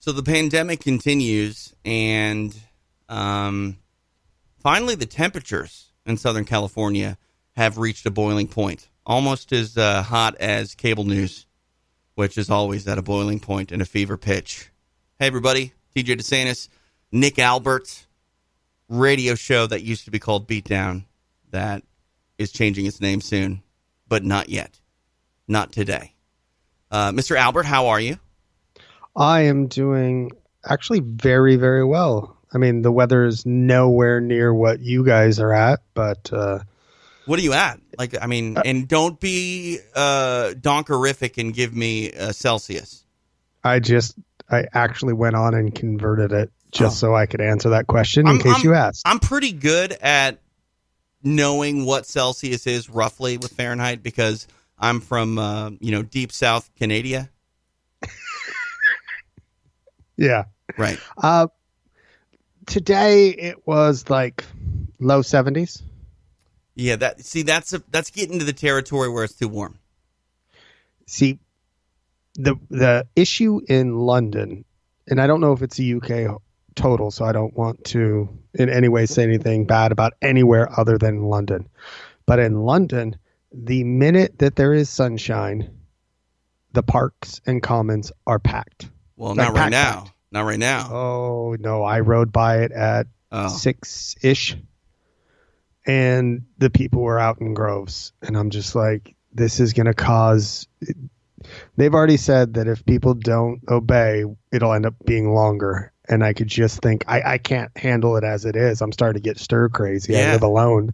So the pandemic continues, and finally the temperatures in Southern California have reached a boiling point, almost as hot as cable news, which is always at a boiling point and a fever pitch. Hey, everybody, TJ DeSantis, Nick Albert, radio show that used to be called Beatdown that is changing its name soon, but not yet. Not today. Mr. Albert, how are you? I am doing actually very, very well. I mean, the weather is nowhere near what you guys are at, but... What are you at? And don't be donkerific and give me Celsius. I actually went on and converted it so I could answer that question in case you asked. I'm pretty good at knowing what Celsius is roughly with Fahrenheit because I'm from, deep South Canada. Yeah. Right. Today it was like low 70s. Yeah, that's getting to the territory where it's too warm. See, the issue in London, and I don't know if it's a UK total, so I don't want to in any way say anything bad about anywhere other than London. But in London, the minute that there is sunshine, the parks and commons are packed. Well, not right now. Not right now. Oh, no. I rode by it at 6-ish, and the people were out in groves. And I'm just like, this is going to cause... They've already said that if people don't obey, it'll end up being longer. And I could just think, I can't handle it as it is. I'm starting to get stir crazy. Yeah. I live alone.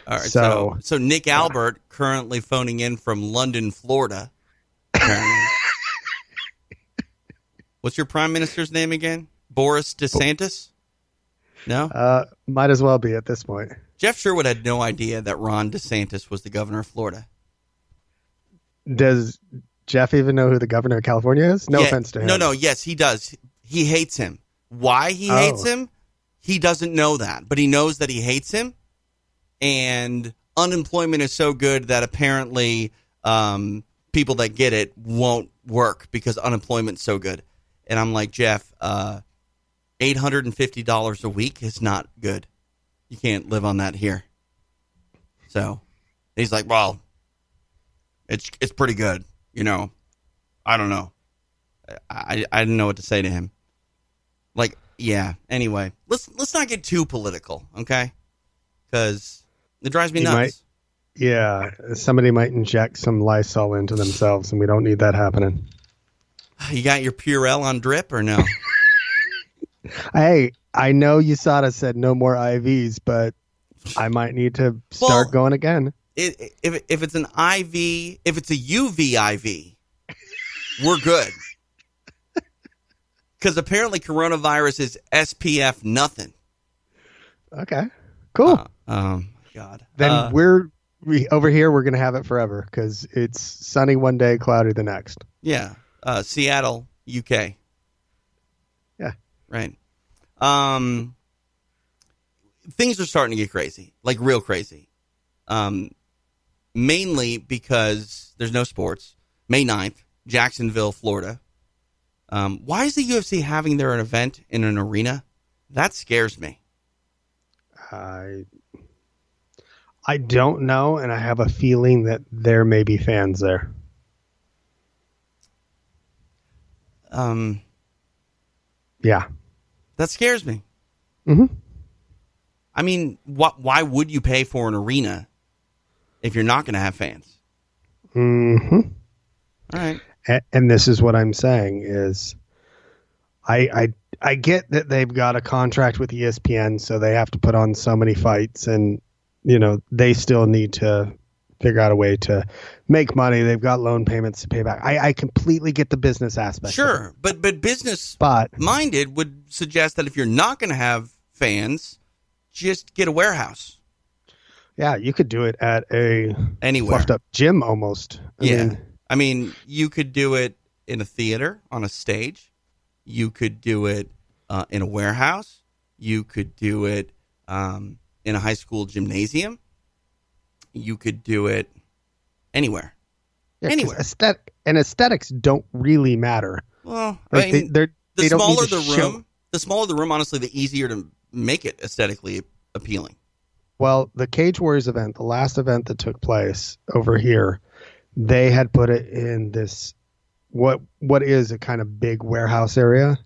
All right. So Nick Albert, currently phoning in from London, Florida. What's your prime minister's name again? Boris DeSantis? No? Might as well be at this point. Jeff Sherwood had no idea that Ron DeSantis was the governor of Florida. Does Jeff even know who the governor of California is? No offense to him. No, yes, he does. He hates him. Why he hates him? He doesn't know that, but he knows that he hates him. And unemployment is so good that apparently people that get it won't work because unemployment's so good. And I'm like, Jeff, $850 a week is not good. You can't live on that here. So he's like, well, it's pretty good. I don't know. I didn't know what to say to him. Like, yeah. Anyway, let's not get too political, okay? Because it drives me nuts. Somebody might inject some Lysol into themselves, and we don't need that happening. You got your Purell on drip or no? Hey, I know USADA said no more IVs, but I might need to start going again. If it's an IV, if it's a UV IV, we're good. Because apparently coronavirus is SPF nothing. Okay, cool. God. Then over here, we're going to have it forever because it's sunny one day, cloudy the next. Yeah. Seattle, UK. Yeah. Right. Things are starting to get crazy, like real crazy. Mainly because there's no sports. May 9th, Jacksonville, Florida. Why is the UFC having their event in an arena? That scares me. I don't know, and I have a feeling that there may be fans there. Yeah. That scares me. Mm-hmm. I mean, why would you pay for an arena if you're not going to have fans? Mm-hmm. All right. And this is what I'm saying is I get that they've got a contract with ESPN, so they have to put on so many fights, and, they still need to figure out a way to make money. They've got loan payments to pay back. I completely get the business aspect. Sure, but business-minded would suggest that if you're not going to have fans, just get a warehouse. Yeah, you could do it at anywhere, fluffed up gym almost. I mean, you could do it in a theater on a stage. You could do it in a warehouse. You could do it in a high school gymnasium. You could do it anywhere. Yeah, anywhere. Aesthetics don't really matter. Well, like The smaller the room, honestly, the easier to make it aesthetically appealing. Well, the Cage Warriors event, the last event that took place over here, they had put it in this what is a kind of big warehouse area,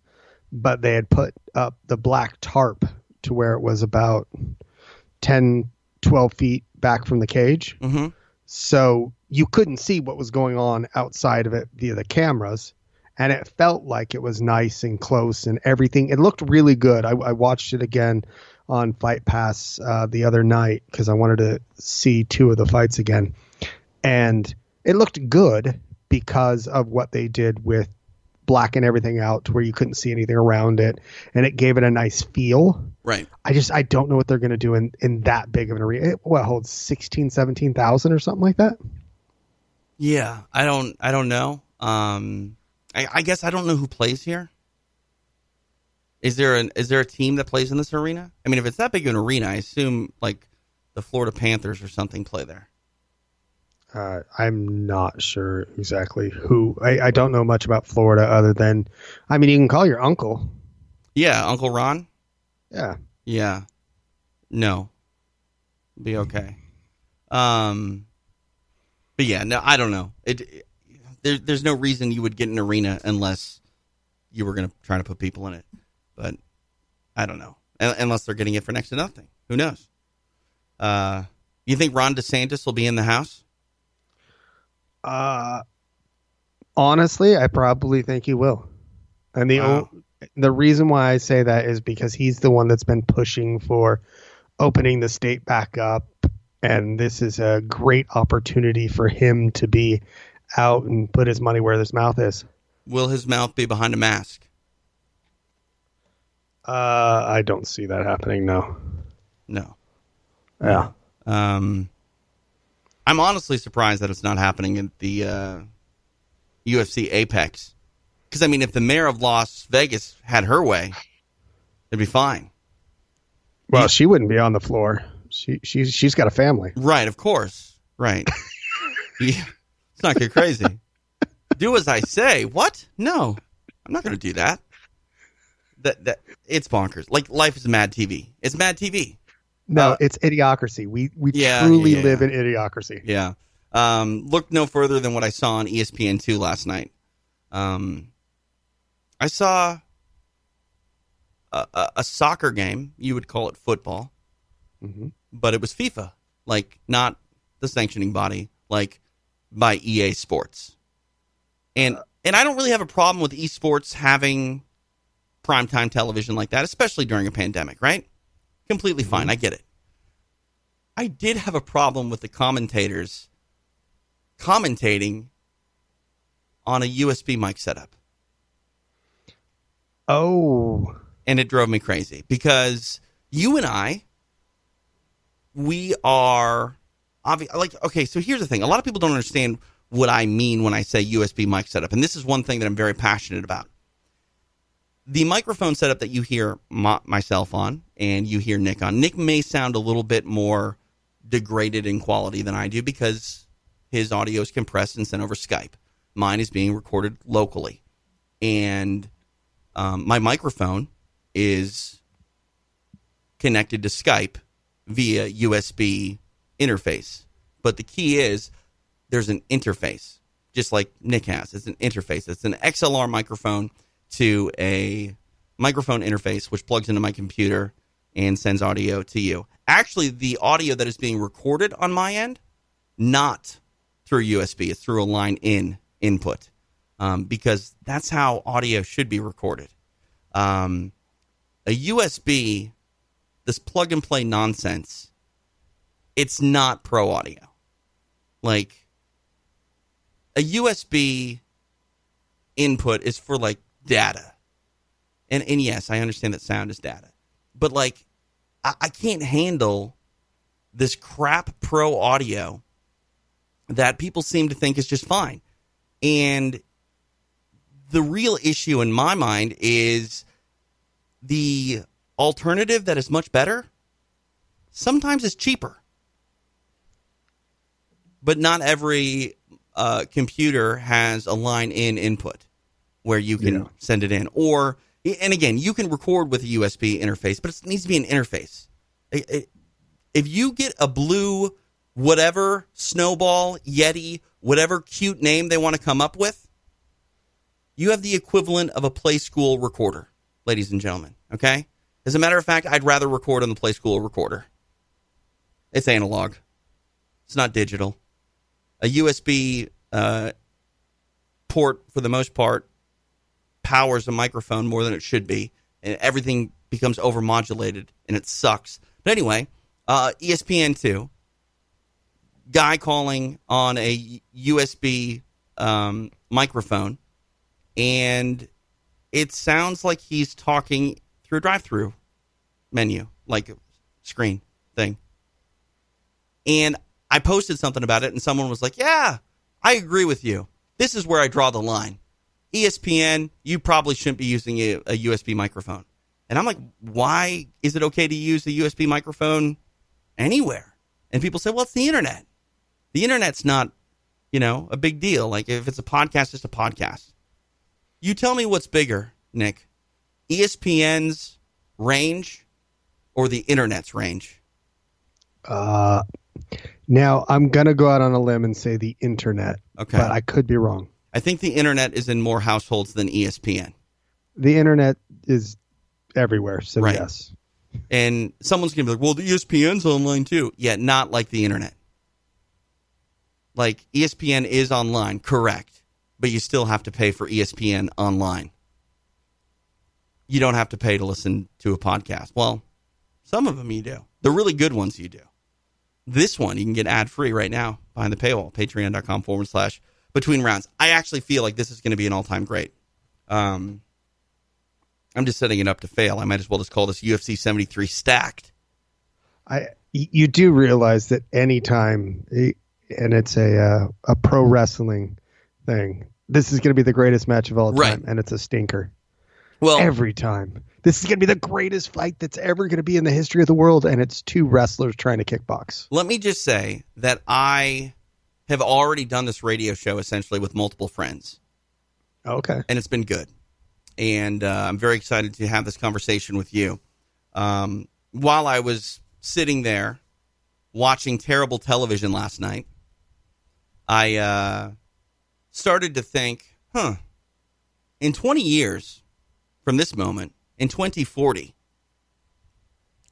but they had put up the black tarp to where it was about 10, 12 feet back from the cage. Mm-hmm. So you couldn't see what was going on outside of it via the cameras. And it felt like it was nice and close and everything. It looked really good. I watched it again on Fight Pass the other night because I wanted to see 2 of the fights again. And it looked good because of what they did with blacking everything out to where you couldn't see anything around it. And it gave it a nice feel. Right. I don't know what they're going to do in that big of an arena. What holds 16, 17,000 or something like that? Yeah, I don't know. I guess I don't know who plays here. Is there a team that plays in this arena? I mean, if it's that big of an arena, I assume like the Florida Panthers or something play there. I'm not sure exactly who. I don't know much about Florida other than, I mean, you can call your uncle. Yeah, Uncle Ron. Yeah. Yeah. No. Be okay. But yeah, no, I don't know. There's no reason you would get an arena unless you were going to try to put people in it. But I don't know. Unless they're getting it for next to nothing. Who knows? You think Ron DeSantis will be in the House? Honestly, I probably think he will. And the reason why I say that is because he's the one that's been pushing for opening the state back up. And this is a great opportunity for him to be out and put his money where his mouth is. Will his mouth be behind a mask? I don't see that happening, no. No. Yeah. I'm honestly surprised that it's not happening at the UFC Apex. Because, I mean, if the mayor of Las Vegas had her way, it'd be fine. Well, she wouldn't be on the floor. She's got a family. Right, of course. Right. Yeah. Let's not get crazy. Do as I say. What? No, I'm not going to do that. That it's bonkers. Like life is Mad TV. It's Mad TV. No, it's idiocracy. We truly live in idiocracy. Yeah. Look no further than what I saw on ESPN2 last night. I saw a soccer game. You would call it football. Mm-hmm. But it was FIFA. Like, not the sanctioning body. Like, by EA Sports. And I don't really have a problem with esports having primetime television like that, especially during a pandemic, right? Completely fine. I get it. I did have a problem with the commentators commentating on a USB mic setup. Oh. And it drove me crazy because you and I, we are okay, so here's the thing. A lot of people don't understand what I mean when I say USB mic setup. And this is one thing that I'm very passionate about. The microphone setup that you hear myself on and you hear Nick on, Nick may sound a little bit more degraded in quality than I do because his audio is compressed and sent over Skype. Mine is being recorded locally. And my microphone is connected to Skype via USB interface. But the key is there's an interface, just like Nick has. It's an interface. It's an XLR microphone to a microphone interface, which plugs into my computer and sends audio to you. Actually, the audio that is being recorded on my end, not through USB. It's through a line-in input because that's how audio should be recorded. A USB, this plug-and-play nonsense, it's not pro audio. Like, a USB input is for, like, data. And yes, I understand that sound is data. But, like, I can't handle this crap pro audio that people seem to think is just fine. And the real issue in my mind is the alternative that is much better sometimes is cheaper. But not every computer has a line-in input. where you can send it in. Or, and again, you can record with a USB interface, but it needs to be an interface. If you get a blue whatever, Snowball, Yeti, whatever cute name they want to come up with, you have the equivalent of a Play School recorder, ladies and gentlemen, okay? As a matter of fact, I'd rather record on the Play School recorder. It's analog. It's not digital. A USB port, for the most part, powers a microphone more than it should be, and everything becomes overmodulated, and it sucks. But anyway, ESPN2, guy calling on a USB microphone, and it sounds like he's talking through a drive-through menu, like a screen thing. And I posted something about it, and someone was like, yeah, I agree with you. This is where I draw the line. ESPN, you probably shouldn't be using a USB microphone. And I'm like, why is it okay to use a USB microphone anywhere? And people say, well, it's the internet. The internet's not, a big deal. Like, if it's a podcast, it's a podcast. You tell me what's bigger, Nick. ESPN's range or the internet's range? Now, I'm going to go out on a limb and say the internet. Okay. But I could be wrong. I think the internet is in more households than ESPN. The internet is everywhere, so right. Yes. And someone's going to be like, well, the ESPN's online too. Yeah, not like the internet. Like, ESPN is online, correct, but you still have to pay for ESPN online. You don't have to pay to listen to a podcast. Well, some of them you do. The really good ones you do. This one, you can get ad-free right now behind the paywall, patreon.com/between rounds. I actually feel like this is going to be an all-time great. I'm just setting it up to fail. I might as well just call this UFC 73 Stacked. You do realize that anytime, and it's a pro wrestling thing, this is going to be the greatest match of all time, right. And it's a stinker. Well, every time. This is going to be the greatest fight that's ever going to be in the history of the world, and it's two wrestlers trying to kickbox. Let me just say that I have already done this radio show essentially with multiple friends. Okay. And it's been good. And I'm very excited to have this conversation with you. While I was sitting there watching terrible television last night, I started to think, in 20 years from this moment, in 2040,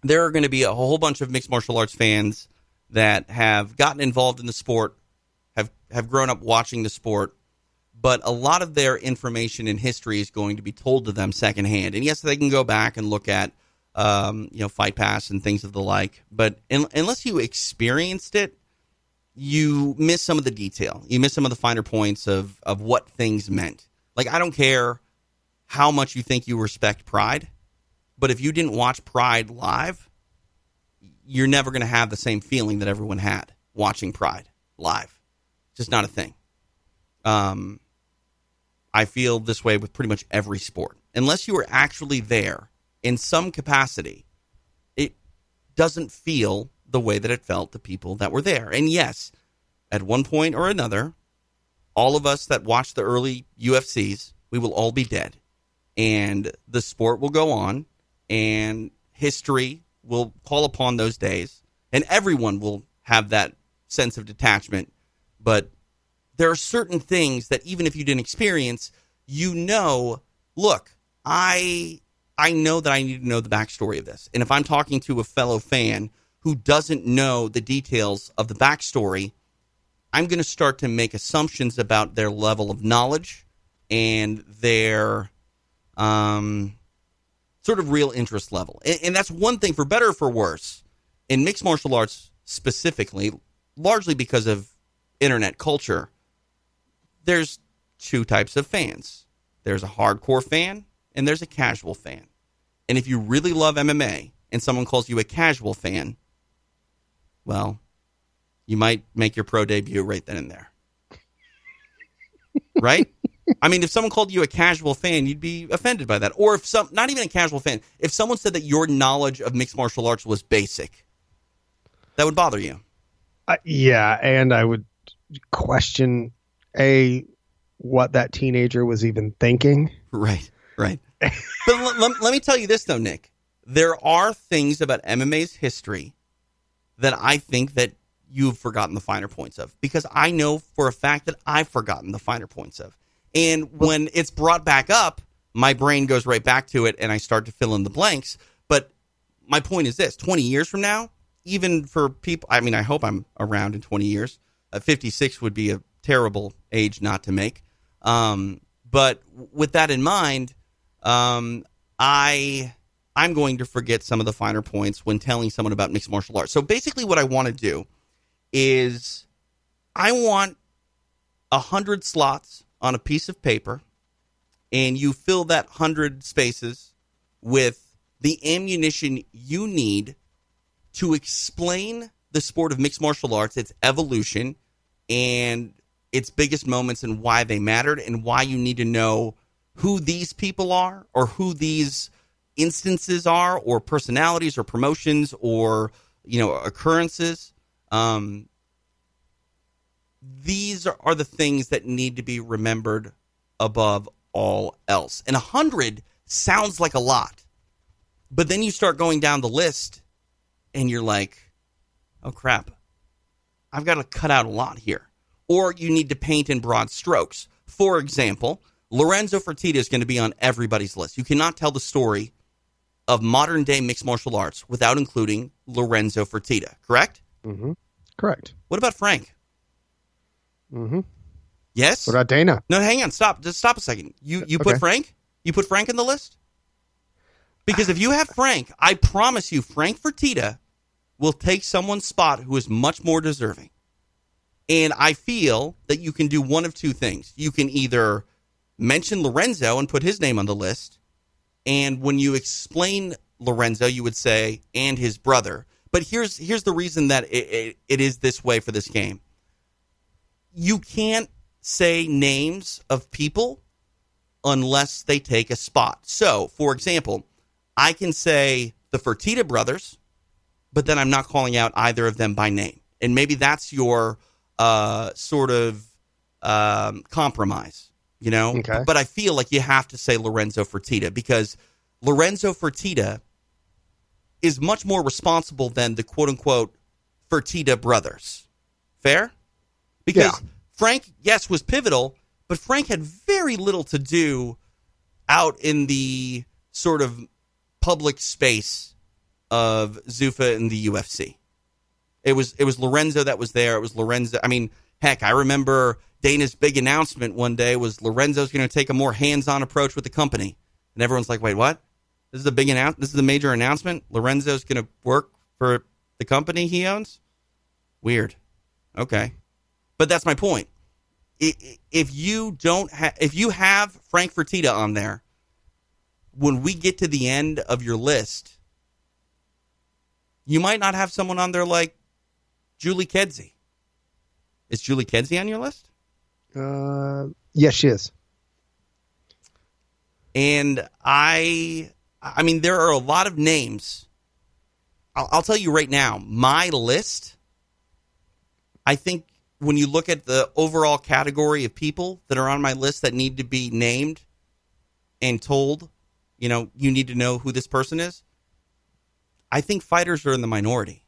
there are going to be a whole bunch of mixed martial arts fans that have gotten involved in the sport, have grown up watching the sport, but a lot of their information and history is going to be told to them secondhand. And yes, they can go back and look at Fight Pass and things of the like, but unless you experienced it, you miss some of the detail. You miss some of the finer points of what things meant. Like, I don't care how much you think you respect Pride, but if you didn't watch Pride live, you're never going to have the same feeling that everyone had watching Pride live. It's just not a thing. I feel this way with pretty much every sport. Unless you were actually there in some capacity, it doesn't feel the way that it felt to people that were there. And yes, at one point or another, all of us that watched the early UFCs, we will all be dead. And the sport will go on, and history will call upon those days, and everyone will have that sense of detachment. But there are certain things that even if you didn't experience, look, I know that I need to know the backstory of this. And if I'm talking to a fellow fan who doesn't know the details of the backstory, I'm going to start to make assumptions about their level of knowledge and their sort of real interest level. And that's one thing, for better or for worse, in mixed martial arts specifically, largely because of internet culture, there's two types of fans. There's a hardcore fan and there's a casual fan. And if you really love MMA and someone calls you a casual fan, well, you might make your pro debut right then and there. Right? I mean, if someone called you a casual fan, you'd be offended by that. Or if not even a casual fan, if someone said that your knowledge of mixed martial arts was basic, that would bother you. Yeah, and I would question, A, what that teenager was even thinking. Right. But let me tell you this, though, Nick. There are things about MMA's history that I think that you've forgotten the finer points of, because I know for a fact that I've forgotten the finer points of. And when it's brought back up, my brain goes right back to it and I start to fill in the blanks. But my point is this, 20 years from now, even for people, I mean, I hope I'm around in 20 years. 56 would be a terrible age not to make. But with that in mind, I'm going to forget some of the finer points when telling someone about mixed martial arts. So basically what I want to do is I want 100 slots on a piece of paper, and you fill that 100 spaces with the ammunition you need to explain the sport of mixed martial arts, its evolution, and its biggest moments and why they mattered, and why you need to know who these people are, or who these instances are, or personalities, or promotions, or occurrences. These are the things that need to be remembered above all else. And 100 sounds like a lot, but then you start going down the list and you're like, oh crap, I've got to cut out a lot here. Or you need to paint in broad strokes. For example, Lorenzo Fertitta is going to be on everybody's list. You cannot tell the story of modern-day mixed martial arts without including Lorenzo Fertitta, correct? Mm-hmm. Correct. What about Frank? Mm-hmm. Yes? What about Dana? No, hang on. Stop. Just stop a second. You put Frank? You put Frank in the list? Because if you have Frank, I promise you Frank Fertitta will take someone's spot who is much more deserving. And I feel that you can do one of two things. You can either mention Lorenzo and put his name on the list, and when you explain Lorenzo, you would say, and his brother. But here's the reason that it is this way for this game. You can't say names of people unless they take a spot. So, for example, I can say the Fertitta brothers, but then I'm not calling out either of them by name. And maybe that's your sort of compromise. Okay. But I feel like you have to say Lorenzo Fertitta, because Lorenzo Fertitta is much more responsible than the quote-unquote Fertitta brothers. Fair? Because Frank, yes, was pivotal, but Frank had very little to do out in the sort of public space of Zuffa and the UFC. It was Lorenzo that was there. It was Lorenzo. I mean, heck, I remember Dana's big announcement one day was Lorenzo's going to take a more hands-on approach with the company. And everyone's like, wait, what? This is a big announcement? This is a major announcement? Lorenzo's going to work for the company he owns? Weird. Okay. But that's my point. If you have Frank Fertitta on there, when we get to the end of your list, you might not have someone on there like Julie Kedzie. Is Julie Kedzie on your list? Yes, she is. And I mean, there are a lot of names. I'll tell you right now, my list, I think when you look at the overall category of people that are on my list that need to be named and told, you need to know who this person is, I think fighters are in the minority.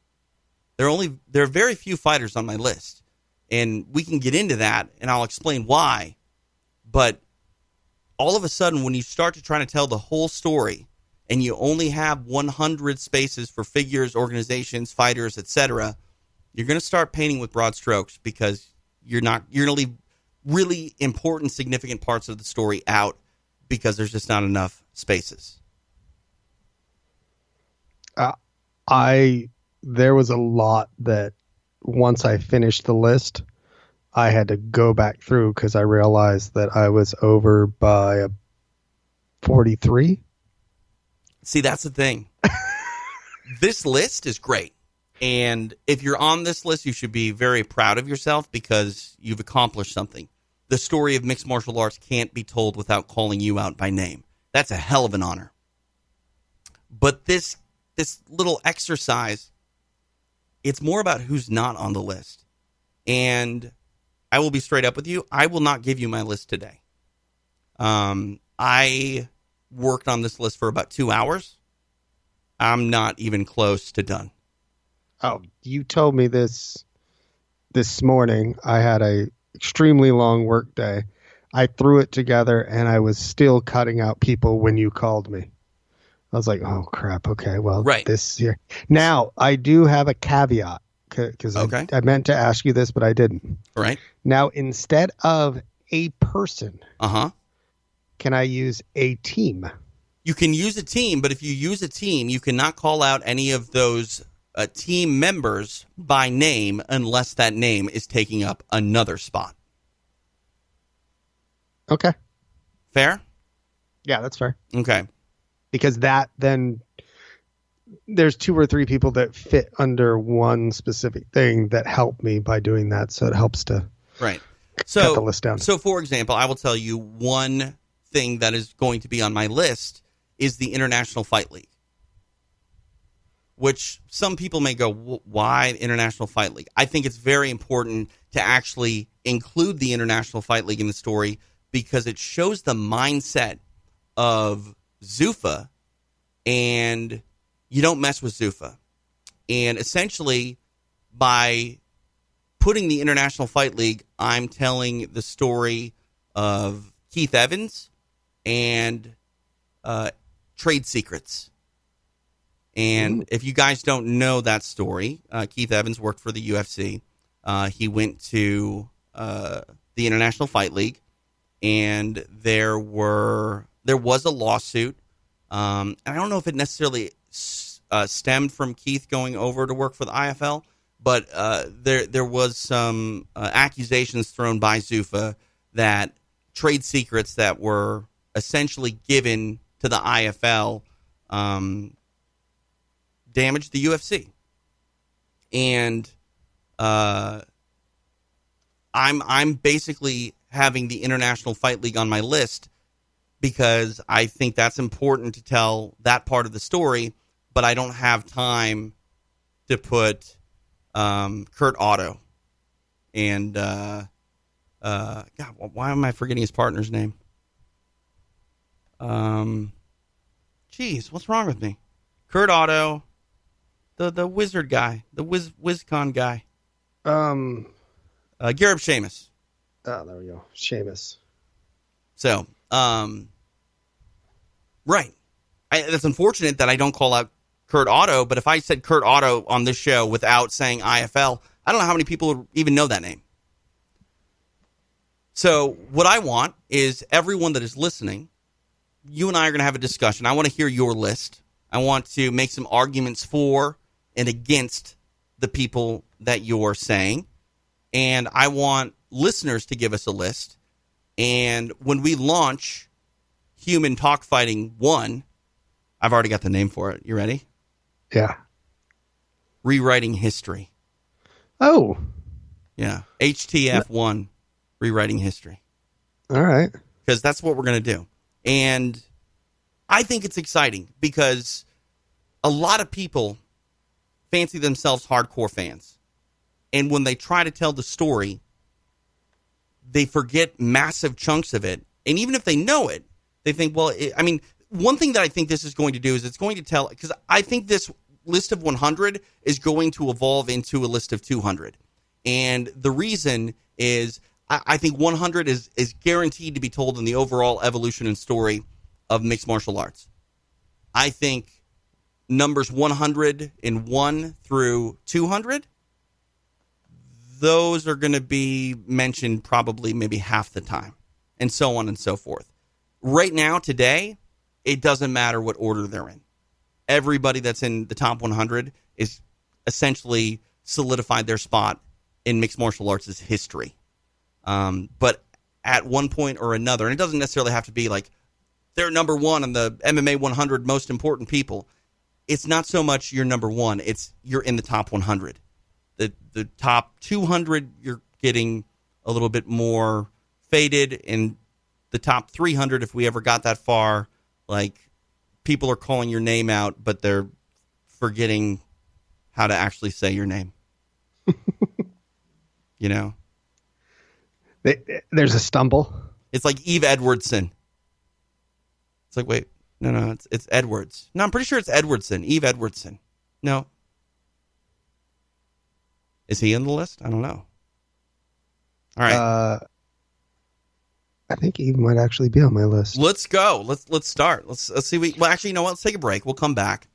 There are very few fighters on my list. And we can get into that, and I'll explain why. But all of a sudden, when you start to try to tell the whole story, and you only have 100 spaces for figures, organizations, fighters, etc., you're going to start painting with broad strokes, because you're going to leave really important, significant parts of the story out because there's just not enough spaces. There was a lot that once I finished the list, I had to go back through because I realized that I was over by 43. See, that's the thing. This list is great. And if you're on this list, you should be very proud of yourself because you've accomplished something. The story of mixed martial arts can't be told without calling you out by name. That's a hell of an honor. But this little exercise, it's more about who's not on the list. And I will be straight up with you. I will not give you my list today. I worked on this list for about 2 hours. I'm not even close to done. Oh, you told me this morning. I had a extremely long work day. I threw it together and I was still cutting out people when you called me. I was like, oh crap. Okay. Well, right. This here. Now I do have a caveat because I meant to ask you this, but I didn't. Right. Now, instead of a person, can I use a team? You can use a team, but if you use a team, you cannot call out any of those team members by name unless that name is taking up another spot. Okay. Fair? Yeah, that's fair. Okay. Because then there's 2 or 3 people that fit under one specific thing that help me by doing that. So it helps to cut the list down. So, for example, I will tell you one thing that is going to be on my list is the International Fight League, which some people may go, why International Fight League? I think it's very important to actually include the International Fight League in the story because it shows the mindset of Zuffa, and you don't mess with Zuffa. And essentially, by putting the International Fight League, I'm telling the story of Keith Evans and trade secrets. And if you guys don't know that story, Keith Evans worked for the UFC. He went to the International Fight League, and there was a lawsuit. And I don't know if it necessarily stemmed from Keith going over to work for the IFL, but there was some accusations thrown by Zuffa that trade secrets that were essentially given to the IFL damaged the UFC. And I'm basically having the International Fight League on my list because I think that's important to tell that part of the story, but I don't have time to put Kurt Otto and God, why am I forgetting his partner's name? Geez, what's wrong with me? Kurt Otto, the wizard guy, the WizCon guy. Garib Sheamus. Oh, there we go. Sheamus. So, right. It's unfortunate that I don't call out Kurt Otto, but if I said Kurt Otto on this show without saying IFL, I don't know how many people would even know that name. So what I want is everyone that is listening, you and I are going to have a discussion. I want to hear your list. I want to make some arguments for and against the people that you're saying. And I want listeners to give us a list. And when we launch Human Talk Fighting 1, I've already got the name for it. You ready? Yeah. Rewriting History. Oh. Yeah. HTF1, Rewriting History. All right. Because that's what we're going to do. And I think it's exciting because a lot of people fancy themselves hardcore fans. And when they try to tell the story, they forget massive chunks of it. And even if they know it, they think, well, one thing that I think this is going to do is it's going to tell, because I think this list of 100 is going to evolve into a list of 200. And the reason is I think 100 is guaranteed to be told in the overall evolution and story of mixed martial arts. I think numbers 101 through 200, those are going to be mentioned probably maybe half the time, and so on and so forth. Right now, today, it doesn't matter what order they're in. Everybody that's in the top 100 is essentially solidified their spot in mixed martial arts' history. But at one point or another, and it doesn't necessarily have to be like they're number one on the MMA 100 most important people. It's not so much you're number one, it's you're in the top 100. The top 200, you're getting a little bit more faded. And the top 300, if we ever got that far, like people are calling your name out, but they're forgetting how to actually say your name. You know? There's a stumble. It's like Eve Edwardson. It's like, wait, no, it's Edwards. No, I'm pretty sure it's Edwardson. Eve Edwardson. No. Is he on the list? I don't know. All right. I think Eve might actually be on my list. Let's go. Let's start. Let's see. Well, actually, you know what? Let's take a break. We'll come back,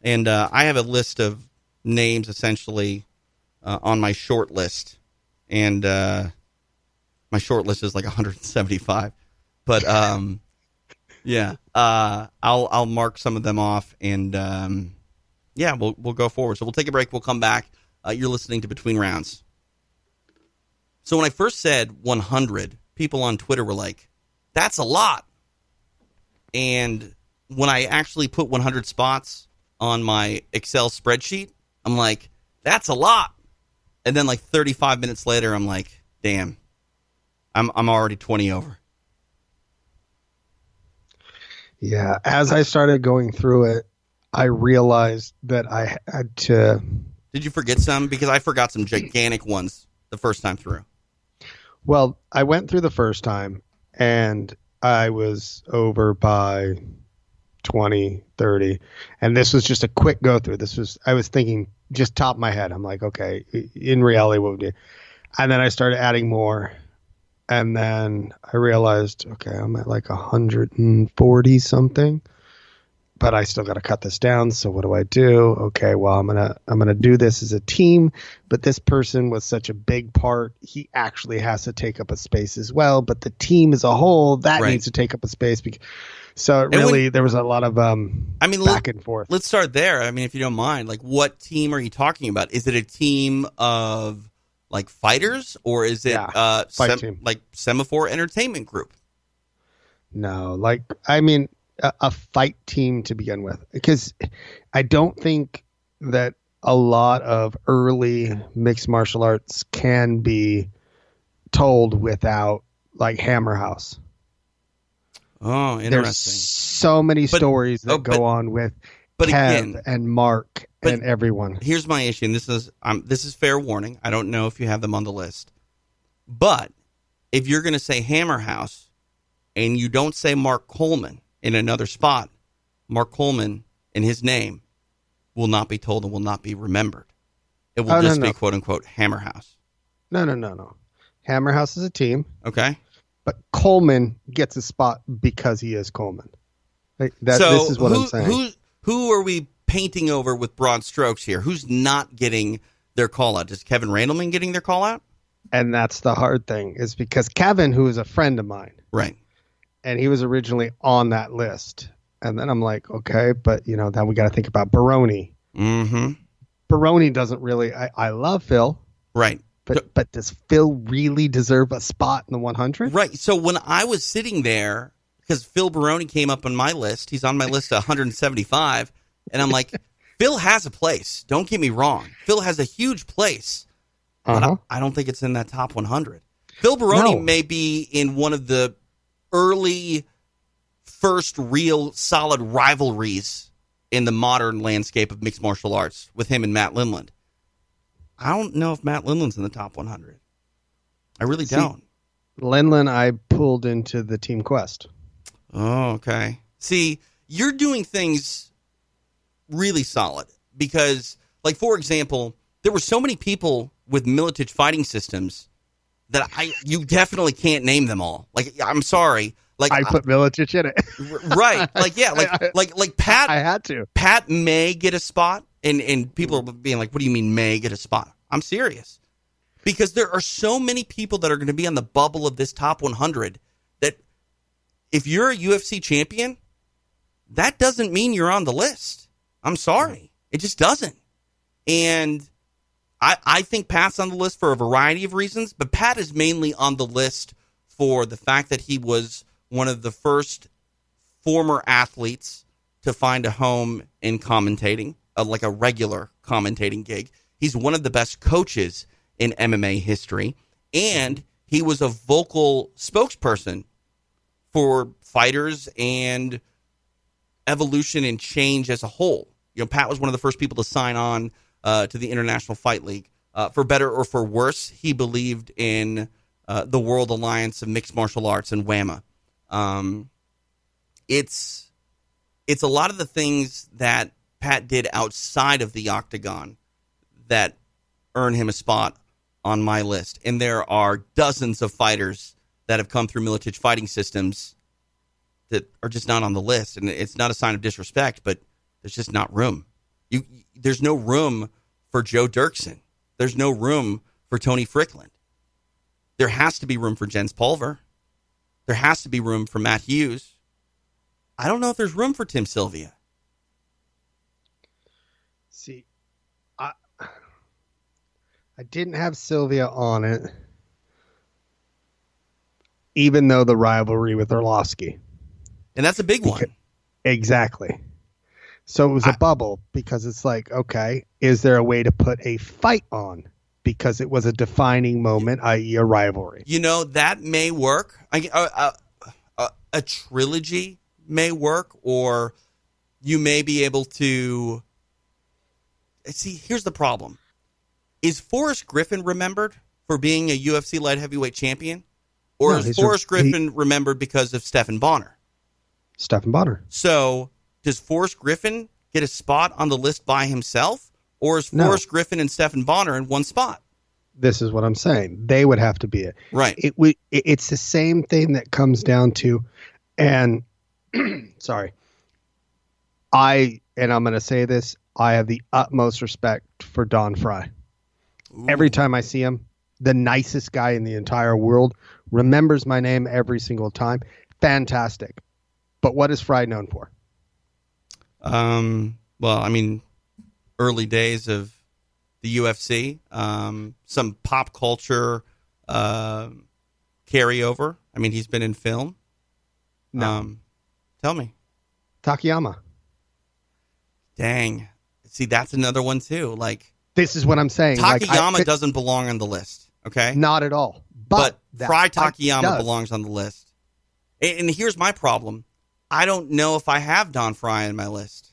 and I have a list of names essentially on my short list, and my short list is like 175. But yeah, I'll mark some of them off, and yeah, we'll go forward. So we'll take a break. We'll come back. You're listening to Between Rounds. So when I first said 100. People on Twitter were like, that's a lot. And when I actually put 100 spots on my Excel spreadsheet, I'm like, that's a lot. And then like 35 minutes later, I'm like, damn, I'm already 20 over. Yeah. As I started going through it, I realized that I had to. Did you forget some? Because I forgot some gigantic ones the first time through. Well, I went through the first time, and I was over by 20, 30. And this was just a quick go-through. I was thinking just top of my head. I'm like, okay, in reality, what would you? And then I started adding more. And then I realized, okay, I'm at like 140 something. But I still got to cut this down. So what do I do? Okay, well, I'm gonna do this as a team. But this person was such a big part. He actually has to take up a space as well. But the team as a whole needs to take up a space. So there was a lot of back and forth. Let's start there. I mean, if you don't mind, like, what team are you talking about? Is it a team of like fighters, or is it like Semaphore Entertainment Group? No, a fight team to begin with, because I don't think that a lot of early mixed martial arts can be told without like Hammer House. Oh, interesting. There's so many stories that go on with Kev and Mark and everyone. Here's my issue, and this is fair warning. I don't know if you have them on the list, but if you're going to say Hammer House and you don't say Mark Coleman in another spot, Mark Coleman and his name will not be told and will not be remembered. It will just be quote unquote Hammer House. No. Hammer House is a team. Okay. But Coleman gets a spot because he is Coleman. This is what I'm saying. Who are we painting over with broad strokes here? Who's not getting their call out? Is Kevin Randleman getting their call out? And that's the hard thing, is because Kevin, who is a friend of mine. Right. And he was originally on that list. And then I'm like, okay, but then we got to think about Baroni. Mm-hmm. Baroni doesn't really, I love Phil. Right. But does Phil really deserve a spot in the 100? Right. So when I was sitting there, because Phil Baroni came up on my list, he's on my list of 175. And I'm like, Phil has a place. Don't get me wrong. Phil has a huge place. But I don't think it's in that top 100. Phil Baroni may be in one of the early first real solid rivalries in the modern landscape of mixed martial arts with him and Matt Lindland. I don't know if Matt Lindland's in the top 100. I really don't. Lindland, I pulled into the Team Quest. Oh, okay. See, you're doing things really solid because, like, for example, there were so many people with Militich fighting systems that you definitely can't name them all. Like, I'm sorry. Like, I put Militich in it. Right. Like, yeah. Like Pat. I had to. Pat may get a spot, and people are being like, "What do you mean may get a spot?" I'm serious, because there are so many people that are going to be on the bubble of this top 100 that if you're a UFC champion, that doesn't mean you're on the list. I'm sorry, it just doesn't. And I think Pat's on the list for a variety of reasons, but Pat is mainly on the list for the fact that he was one of the first former athletes to find a home in commentating, like a regular commentating gig. He's one of the best coaches in MMA history, and he was a vocal spokesperson for fighters and evolution and change as a whole. Pat was one of the first people to sign on to the International Fight League. For better or for worse, he believed in the World Alliance of Mixed Martial Arts and WAMA. It's a lot of the things that Pat did outside of the octagon that earn him a spot on my list. And there are dozens of fighters that have come through Miletich fighting systems that are just not on the list. And it's not a sign of disrespect, but there's just not room. There's no room for Joe Dirksen. There's no room for Tony Frickland. There has to be room for Jens Pulver. There has to be room for Matt Hughes. I don't know if there's room for Tim Sylvia. See, I didn't have Sylvia on it, even though the rivalry with Orlovsky. And that's a big one. Exactly. So it was a bubble because it's like, okay, is there a way to put a fight on? Because it was a defining moment, i.e. a rivalry. You know, that may work. A trilogy may work, or you may be able to... See, here's the problem. Is Forrest Griffin remembered for being a UFC light heavyweight champion? Or No, is Forrest Griffin remembered because of Stephan Bonner? Stephan Bonner. So, does Forrest Griffin get a spot on the list by himself? Or is Forrest Griffin and Stephan Bonner in one spot? This is what I'm saying. They would have to be it. Right. It's the same thing that comes down to, and sorry, I'm going to say this, I have the utmost respect for Don Fry. Ooh. Every time I see him, the nicest guy in the entire world, remembers my name every single time. Fantastic. But what is Fry known for? Well, I mean, early days of the UFC, some pop culture carryover. I mean, he's been in film. No. Tell me. Takayama. Dang. See, that's another one too. Like, this is what I'm saying. Takayama doesn't belong on the list. Okay. Not at all. But Fry Takayama belongs on the list. And here's my problem. I don't know if I have Don Fry on my list.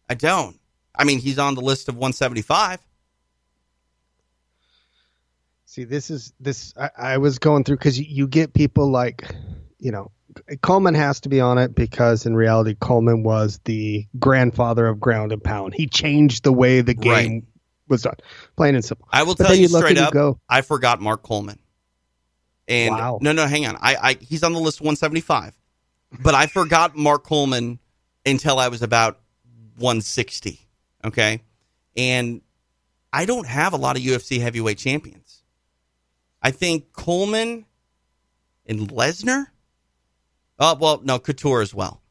I don't. I mean, he's on the list of 175. See, I was going through because you get people like, Coleman has to be on it because in reality, Coleman was the grandfather of ground and pound. He changed the way the game was done. Plain and simple. I will tell you straight up, I forgot Mark Coleman. And wow. No, hang on. He's on the list 175. But I forgot Mark Coleman until I was about 160. Okay? And I don't have a lot of UFC heavyweight champions. I think Coleman and Lesnar. Oh, well, no, Couture as well.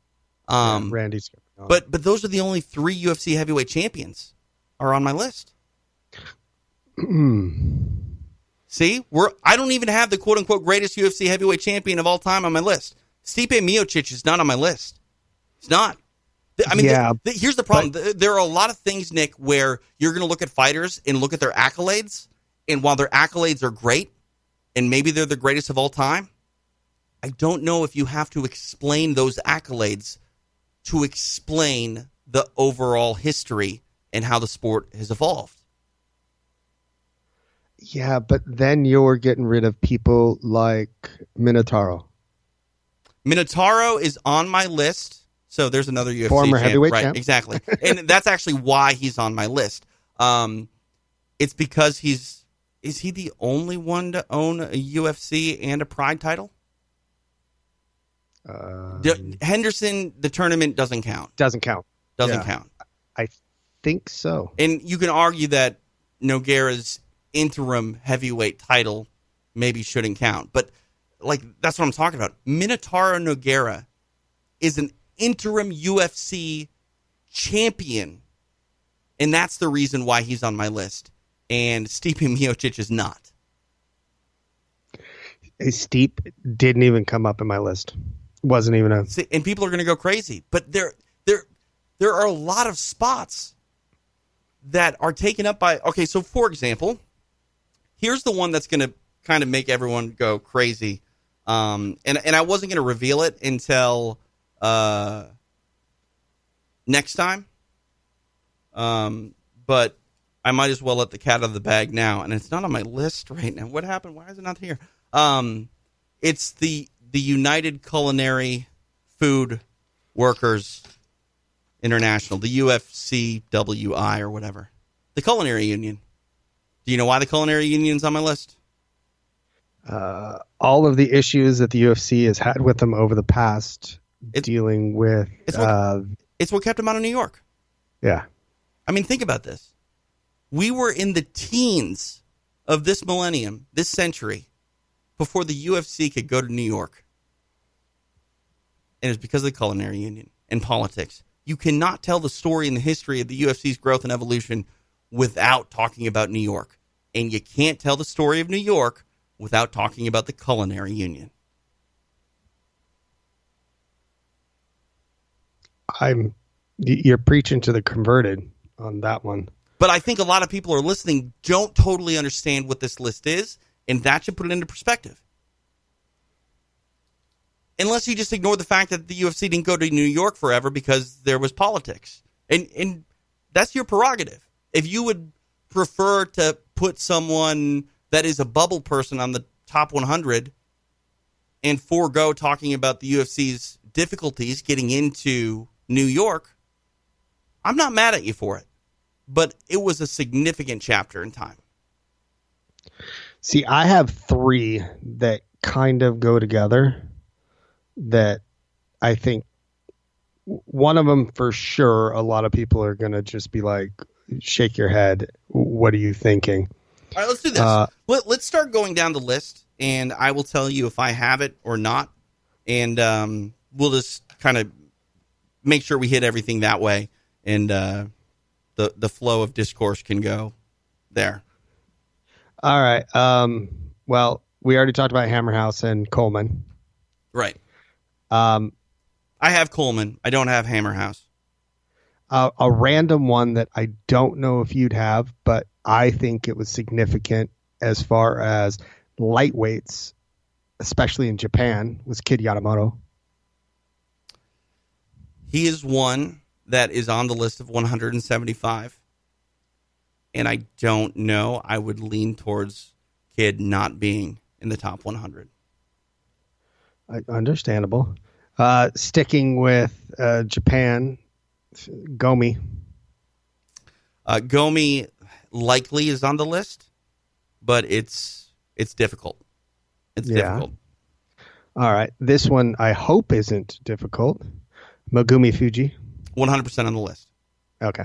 Randy's. But those are the only 3 UFC heavyweight champions are on my list. See, I don't even have the quote unquote greatest UFC heavyweight champion of all time on my list. Stipe Miocic is not on my list. It's not. I mean, here's the problem. There are a lot of things, Nick, where you're going to look at fighters and look at their accolades, and while their accolades are great, and maybe they're the greatest of all time, I don't know if you have to explain those accolades to explain the overall history and how the sport has evolved. Yeah, but then you're getting rid of people like Minotauro. Minotauro is on my list, so there's another UFC former heavyweight champ. champ. Exactly, and that's actually why he's on my list. It's because is he the only one to own a UFC and a Pride title? Henderson, the tournament doesn't count. Doesn't count. I think so. And you can argue that Nogueira's interim heavyweight title maybe shouldn't count, but that's what I'm talking about. Minotauro Nogueira is an interim UFC champion, and that's the reason why he's on my list. And Stipe Miocic is not. Stipe didn't even come up in my list. Wasn't even a. See, and people are going to go crazy, but there are a lot of spots that are taken up by. Okay, so for example, here's the one that's going to kind of make everyone go crazy. And I wasn't going to reveal it until next time. But I might as well let the cat out of the bag now. And it's not on my list right now. What happened? Why is it not here? It's the United Culinary Food Workers International, the UFCWI or whatever. The Culinary Union. Do you know why the Culinary Union's on my list? All of the issues that the UFC has had with them over the past, dealing with... It's what kept them out of New York. Yeah. I mean, think about this. We were in the teens of this millennium, this century, before the UFC could go to New York. And it was because of the Culinary Union and politics. You cannot tell the story and the history of the UFC's growth and evolution without talking about New York. And you can't tell the story of New York without talking about the Culinary Union. You're preaching to the converted on that one. But I think a lot of people are listening don't totally understand what this list is, and that should put it into perspective. Unless you just ignore the fact that the UFC didn't go to New York forever because there was politics. And that's your prerogative. If you would prefer to put someone that is a bubble person on the top 100 and forego talking about the UFC's difficulties getting into New York, I'm not mad at you for it. But it was a significant chapter in time. See, I have three that kind of go together that I think one of them for sure, a lot of people are going to just be like, shake your head. What are you thinking? All right, let's do this. Let's start going down the list, and I will tell you if I have it or not. And we'll just kind of make sure we hit everything that way. And the flow of discourse can go there. All right. Well, we already talked about Hammerhouse and Coleman. Right. I have Coleman. I don't have Hammerhouse. A random one that I don't know if you'd have, but I think it was significant as far as lightweights, especially in Japan, was Kid Yamamoto. He is one that is on the list of 175. And I don't know. I would lean towards Kid not being in the top 100. Understandable. Sticking with Japan, Gomi. Gomi likely is on the list, but it's difficult. It's difficult. All right. This one I hope isn't difficult. Megumi Fuji. 100% on the list. Okay.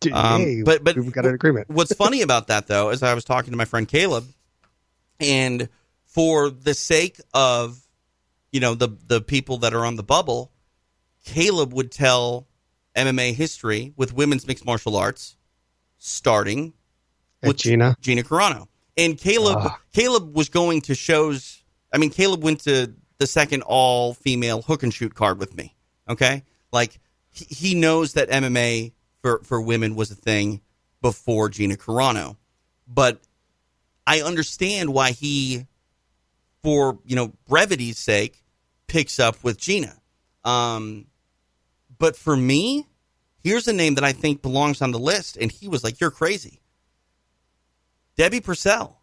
Hey, but we've got an agreement. What's funny about that, though, is I was talking to my friend Caleb, and for the sake of, the people that are on the bubble, Caleb would tell MMA history with women's mixed martial arts, starting with Gina Carano. And Caleb was going to shows. I mean, Caleb went to the second all-female hook and shoot card with me. Okay, like he knows that MMA for women was a thing before Gina Carano, but I understand why he, for brevity's sake, picks up with Gina. But for me, here's a name that I think belongs on the list, and he was like, "You're crazy." Debbie Purcell.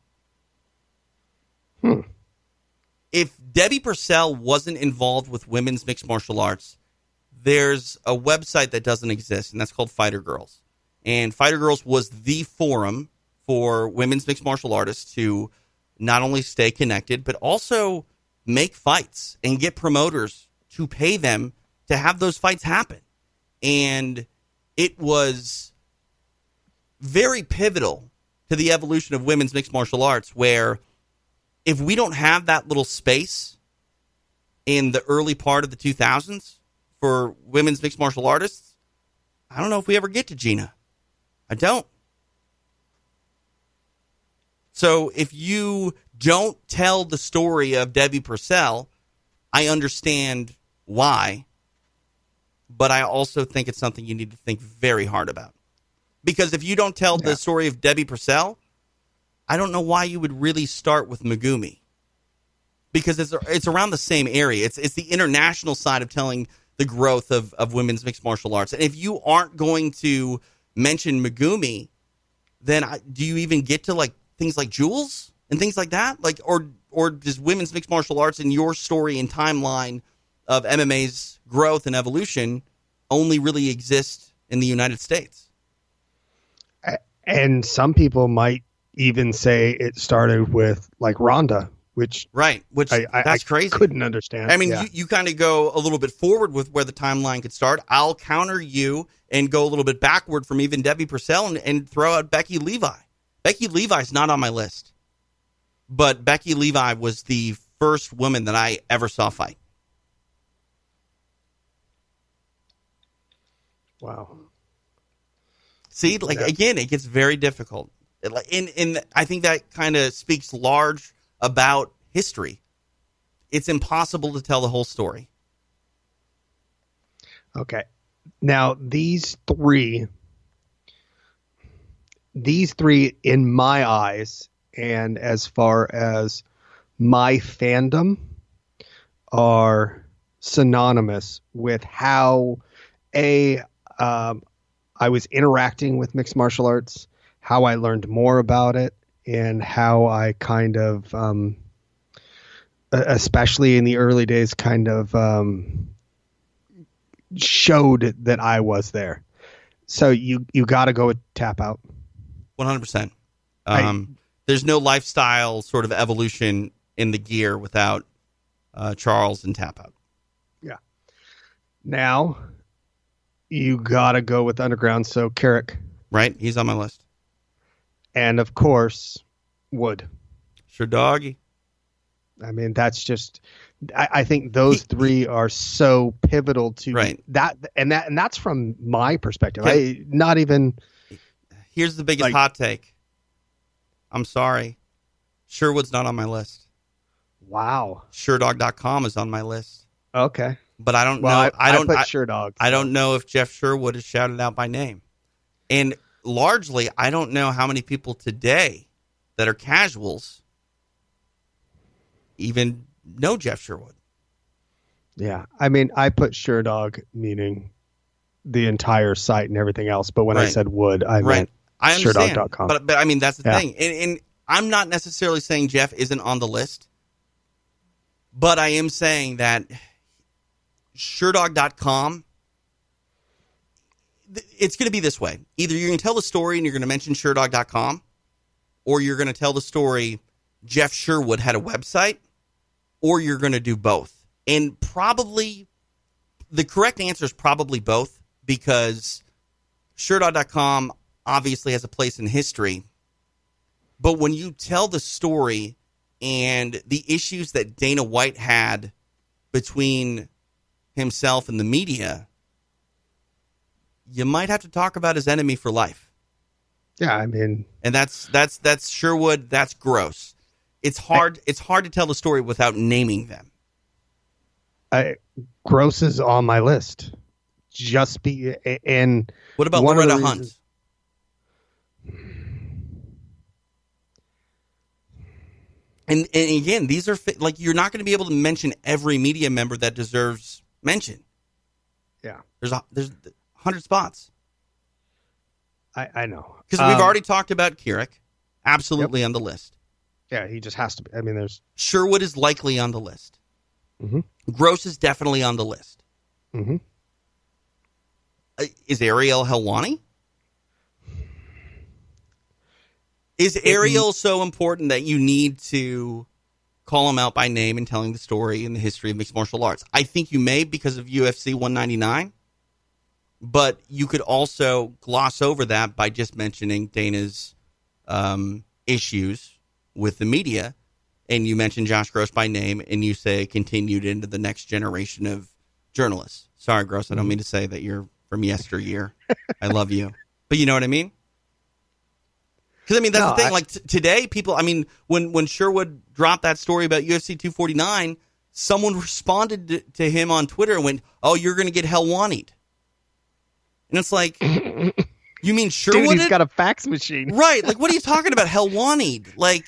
If Debbie Purcell wasn't involved with women's mixed martial arts, there's a website that doesn't exist, and that's called Fighter Girls. And Fighter Girls was the forum for women's mixed martial artists to not only stay connected, but also make fights and get promoters to pay them to have those fights happen. And it was very pivotal to the evolution of women's mixed martial arts, where if we don't have that little space in the early part of the 2000s for women's mixed martial artists, I don't know if we ever get to Gina. I don't. So if you don't tell the story of Debbie Purcell, I understand why, but I also think it's something you need to think very hard about. Because if you don't tell the story of Debbie Purcell, I don't know why you would really start with Megumi. Because it's around the same area. It's the international side of telling the growth of women's mixed martial arts. And if you aren't going to mention Megumi, then do you even get to like things like Jules and things like that? Like, or or does women's mixed martial arts and your story and timeline of MMA's growth and evolution only really exist in the United States? And some people might even say it started with like Ronda, which that's crazy. I couldn't understand. I mean, you kind of go a little bit forward with where the timeline could start. I'll counter you and go a little bit backward from even Debbie Purcell and throw out Becky Levi. Becky Levi's not on my list, but Becky Levi was the first woman that I ever saw fight. Wow. See, again, it gets very difficult. And I think that kind of speaks large about history. It's impossible to tell the whole story. Okay. Now, these three in my eyes, and as far as my fandom, are synonymous with how I was interacting with mixed martial arts, how I learned more about it, and how I kind of, especially in the early days, kind of showed that I was there. So you got to go with Tap Out. 100%. There's no lifestyle sort of evolution in the gear without Charles and Tap Out. Yeah. Now you got to go with Underground. So Carrick. Right. He's on my list. And of course, Wood. Sure, doggy. I mean, that's just. I think those three are so pivotal to that, and that's from my perspective. Not even. Here's the biggest hot take. I'm sorry, Sherwood's not on my list. Wow. SureDog.com is on my list. Okay, but I don't know. I put SureDog. I don't know if Jeff Sherwood is shouted out by name, and largely, I don't know how many people today that are casuals even know Jeff Sherwood. Yeah. I mean, I put SureDog, meaning the entire site and everything else. But when I said Wood, I meant SureDog.com. But I mean, that's the thing. And I'm not necessarily saying Jeff isn't on the list, but I am saying that SureDog.com, it's going to be this way. Either you're going to tell the story and you're going to mention SureDog.com, or you're going to tell the story Jeff Sherwood had a website, or you're going to do both. And probably the correct answer is probably both, because SureDog.com obviously has a place in history. But when you tell the story and the issues that Dana White had between himself and the media, you might have to talk about his enemy for life. Yeah, I mean, and that's Sherwood. That's gross. It's hard to tell the story without naming them. Gross is on my list. And what about Loretta Hunt? And again, these are like, you're not going to be able to mention every media member that deserves mention. Yeah, there's 100 spots. I know, because we've already talked about Carrick, absolutely on the list. Yeah, he just has to be. I mean, there's Sherwood is likely on the list. Mm-hmm. Gross is definitely on the list. Mm-hmm. Is Ariel Helwani? Is Ariel so important that you need to call him out by name and telling the story and the history of mixed martial arts? I think you may, because of UFC 199, but you could also gloss over that by just mentioning Dana's issues with the media, and you mention Josh Gross by name, and you say continued into the next generation of journalists. Sorry, Gross, I don't mean to say that you're from yesteryear. I love you. But you know what I mean? Because, I mean, that's the thing. Like, today, people, I mean, when Sherwood dropped that story about UFC 249, someone responded to him on Twitter and went, "Oh, you're going to get Helwani'd." And it's like, you mean Sherwood? Dude, he's got a fax machine. Right. Like, what are you talking about, Helwani'd? Like,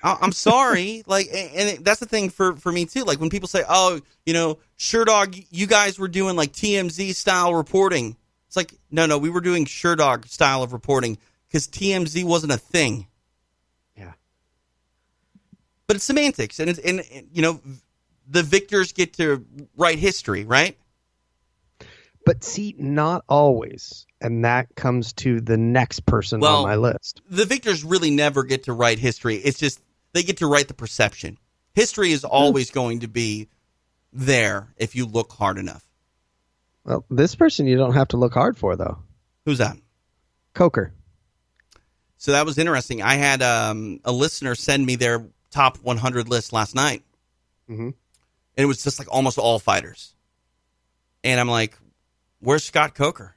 I'm sorry. Like, and that's the thing for me, too. Like, when people say, "Oh, you know, SureDog, you guys were doing, like, TMZ style reporting." It's like, no, we were doing SureDog style of reporting, because TMZ wasn't a thing. Yeah. But it's semantics, and the victors get to write history, right? But see, not always. And that comes to the next person on my list. The victors really never get to write history. It's just they get to write the perception. History is always going to be there if you look hard enough. Well, this person you don't have to look hard for, though. Who's that? Coker. So that was interesting. I had a listener send me their top 100 list last night. Mm-hmm. And it was just like almost all fighters. And I'm like, where's Scott Coker?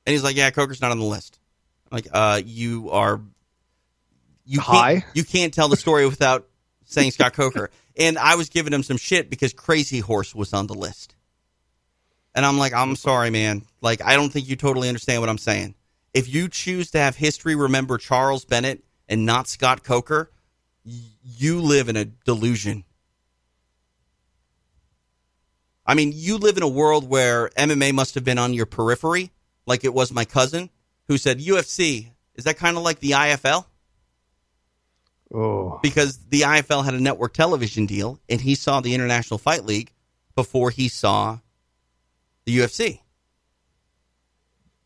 And he's like, yeah, Coker's not on the list. I'm like, you can't tell the story without saying Scott Coker. And I was giving him some shit because Crazy Horse was on the list. And I'm like, I'm sorry, man. Like, I don't think you totally understand what I'm saying. If you choose to have history remember Charles Bennett and not Scott Coker, you live in a delusion. I mean, you live in a world where MMA must have been on your periphery, like it was my cousin, who said, UFC, is that kind of like the IFL? Oh. Because the IFL had a network television deal, and he saw the International Fight League before he saw the UFC.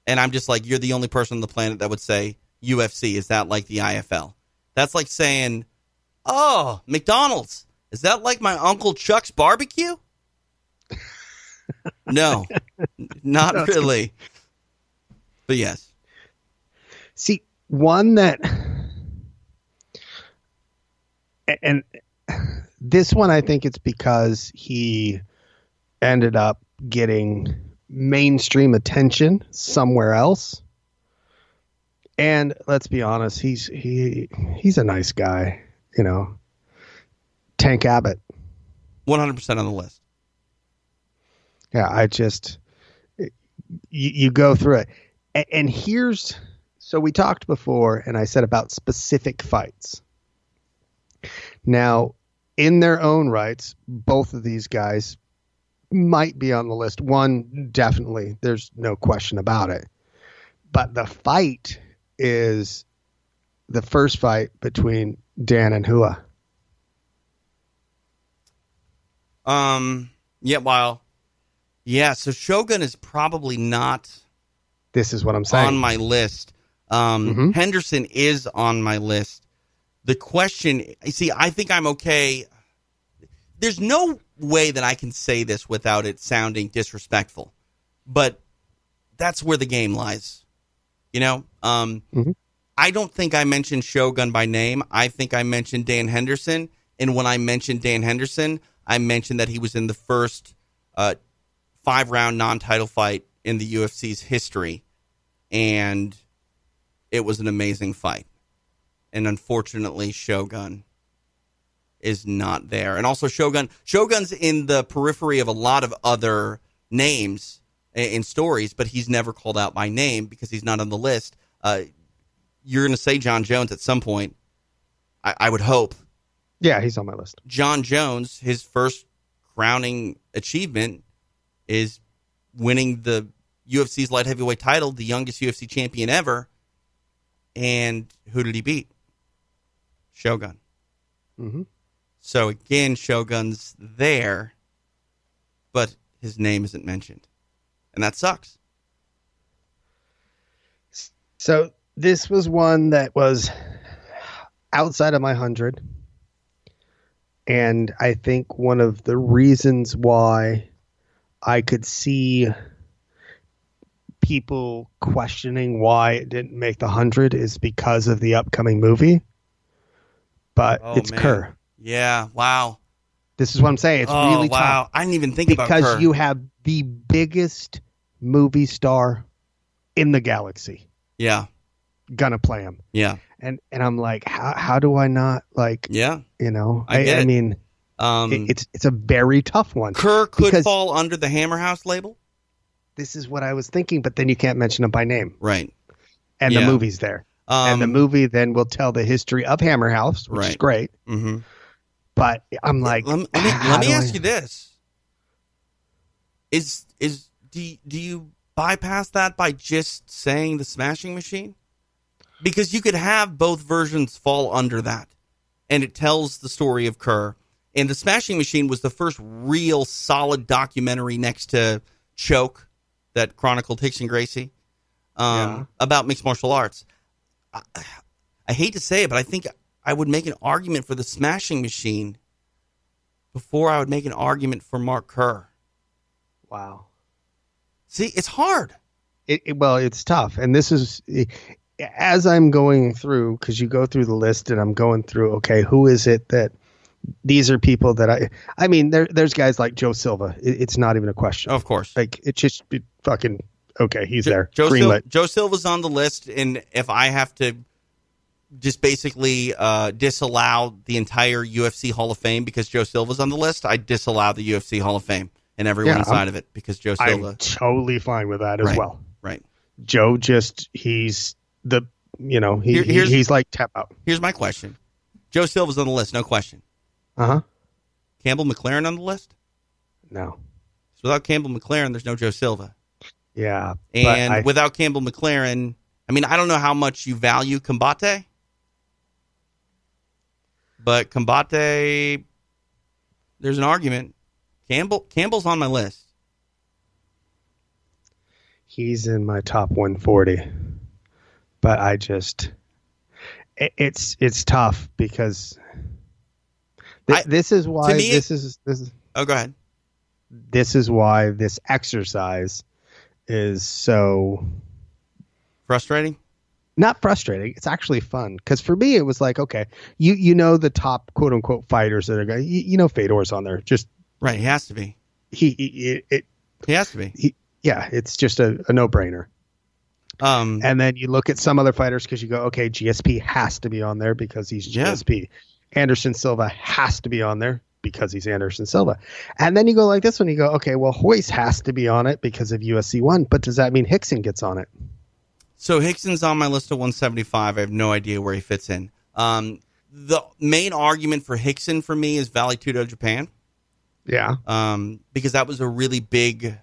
And I'm just like, you're the only person on the planet that would say, UFC, is that like the IFL? That's like saying, oh, McDonald's, is that like my Uncle Chuck's barbecue? No, not really. But yes. See, one that... And this one, I think it's because he ended up getting mainstream attention somewhere else. And let's be honest, he's a nice guy, you know. Tank Abbott. 100% on the list. Yeah, I just... You go through it. And here's... So we talked before, and I said about specific fights. Now, in their own rights, both of these guys might be on the list. One, definitely. There's no question about it. But the fight is the first fight between Dan and Hua. Yeah, so Shogun is probably not... This is what I'm saying. On my list. Henderson is on my list. The question, see, I think I'm okay. There's no way that I can say this without it sounding disrespectful, but that's where the game lies. You know, I don't think I mentioned Shogun by name. I think I mentioned Dan Henderson, and when I mentioned Dan Henderson, I mentioned that he was in the first 5-round non-title fight in the UFC's history, and it was an amazing fight. And unfortunately, Shogun is not there. And also Shogun's in the periphery of a lot of other names in stories, but he's never called out by name because he's not on the list. You're going to say John Jones at some point, I would hope. Yeah, he's on my list. John Jones, his first crowning achievement is winning the UFC's light heavyweight title, the youngest UFC champion ever. And who did he beat? Shogun. Mm-hmm. So again, Shogun's there, but his name isn't mentioned. And that sucks. So this was one that was outside of my 100. And I think one of the reasons why I could see people questioning why it didn't make the 100 is because of the upcoming movie. But it's Kerr. Yeah, wow. This is what I'm saying. It's really tough. I didn't even think about Kerr. Because you have the biggest movie star in the galaxy. Yeah. Gonna play him. Yeah. And I'm like, how do I not like? Yeah. You know, I mean, it's a very tough one. Kerr could fall under the Hammer House label. This is what I was thinking, but then you can't mention him by name. Right. And the movie's there. And the movie then will tell the history of Hammer House, which is great. Mm-hmm. But I'm like, let me ask you this: do you bypass that by just saying the Smashing Machine? Because you could have both versions fall under that. and it tells the story of Kerr. And The Smashing Machine was the first real solid documentary next to Choke that chronicled Rickson Gracie about mixed martial arts. I hate to say it, but I think I would make an argument for The Smashing Machine before I would make an argument for Mark Kerr. Wow. See, it's hard. Well, it's tough. And this is, as I'm going through, because you go through the list and I'm going through, okay, who is it that these are people that I mean, there's guys like Joe Silva. It's not even a question. Of course. Like, it's just fucking, okay, he's there. Joe Silva's on the list. And if I have to just basically disallow the entire UFC Hall of Fame because Joe Silva's on the list, I disallow the UFC Hall of Fame and everyone inside of it because Joe Silva. I'm totally fine with that as well. Right. Joe he's the, he's like tap out. Here's my question. Joe Silva's on the list, no question. Uh-huh. Campbell McLaren on the list? No. So without Campbell McLaren, there's no Joe Silva. Yeah. And without Campbell McLaren, I mean, I don't know how much you value Combate, but Combate, there's an argument. Campbell's on my list. He's in my top 140, but I just, it's tough because this is why to me, this is. Oh, go ahead. This is why this exercise is so frustrating. Not frustrating. It's actually fun because for me, it was like, okay, you know the top quote unquote fighters that are going. Fedor's on there. Just right. He has to be. He has to be. Yeah, it's just a no-brainer. And then you look at some other fighters because you go, okay, GSP has to be on there because he's GSP. Anderson Silva has to be on there because he's Anderson Silva. And then you go like this one, you go, okay, well, Hoyce has to be on it because of UFC 1, but does that mean Rickson gets on it? So Rickson's on my list of 175. I have no idea where he fits in. The main argument for Rickson for me is Vale Tudo Japan. Yeah. Because that was a really big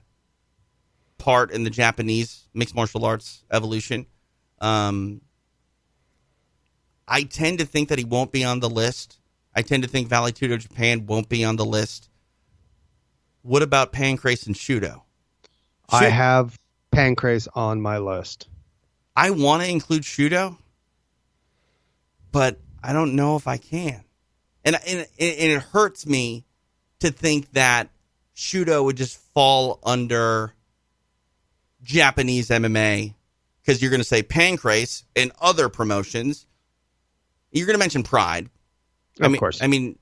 part in the Japanese mixed martial arts evolution. I tend to think that he won't be on the list. I tend to think Vale Tudo Japan won't be on the list. What about Pancrase and Shudo? I have Pancrase on my list. I want to include Shudo, but I don't know if I can. And it hurts me to think that Shudo would just fall under Japanese MMA because you're going to say Pancrase and other promotions. You're going to mention Pride. Of course. I mean,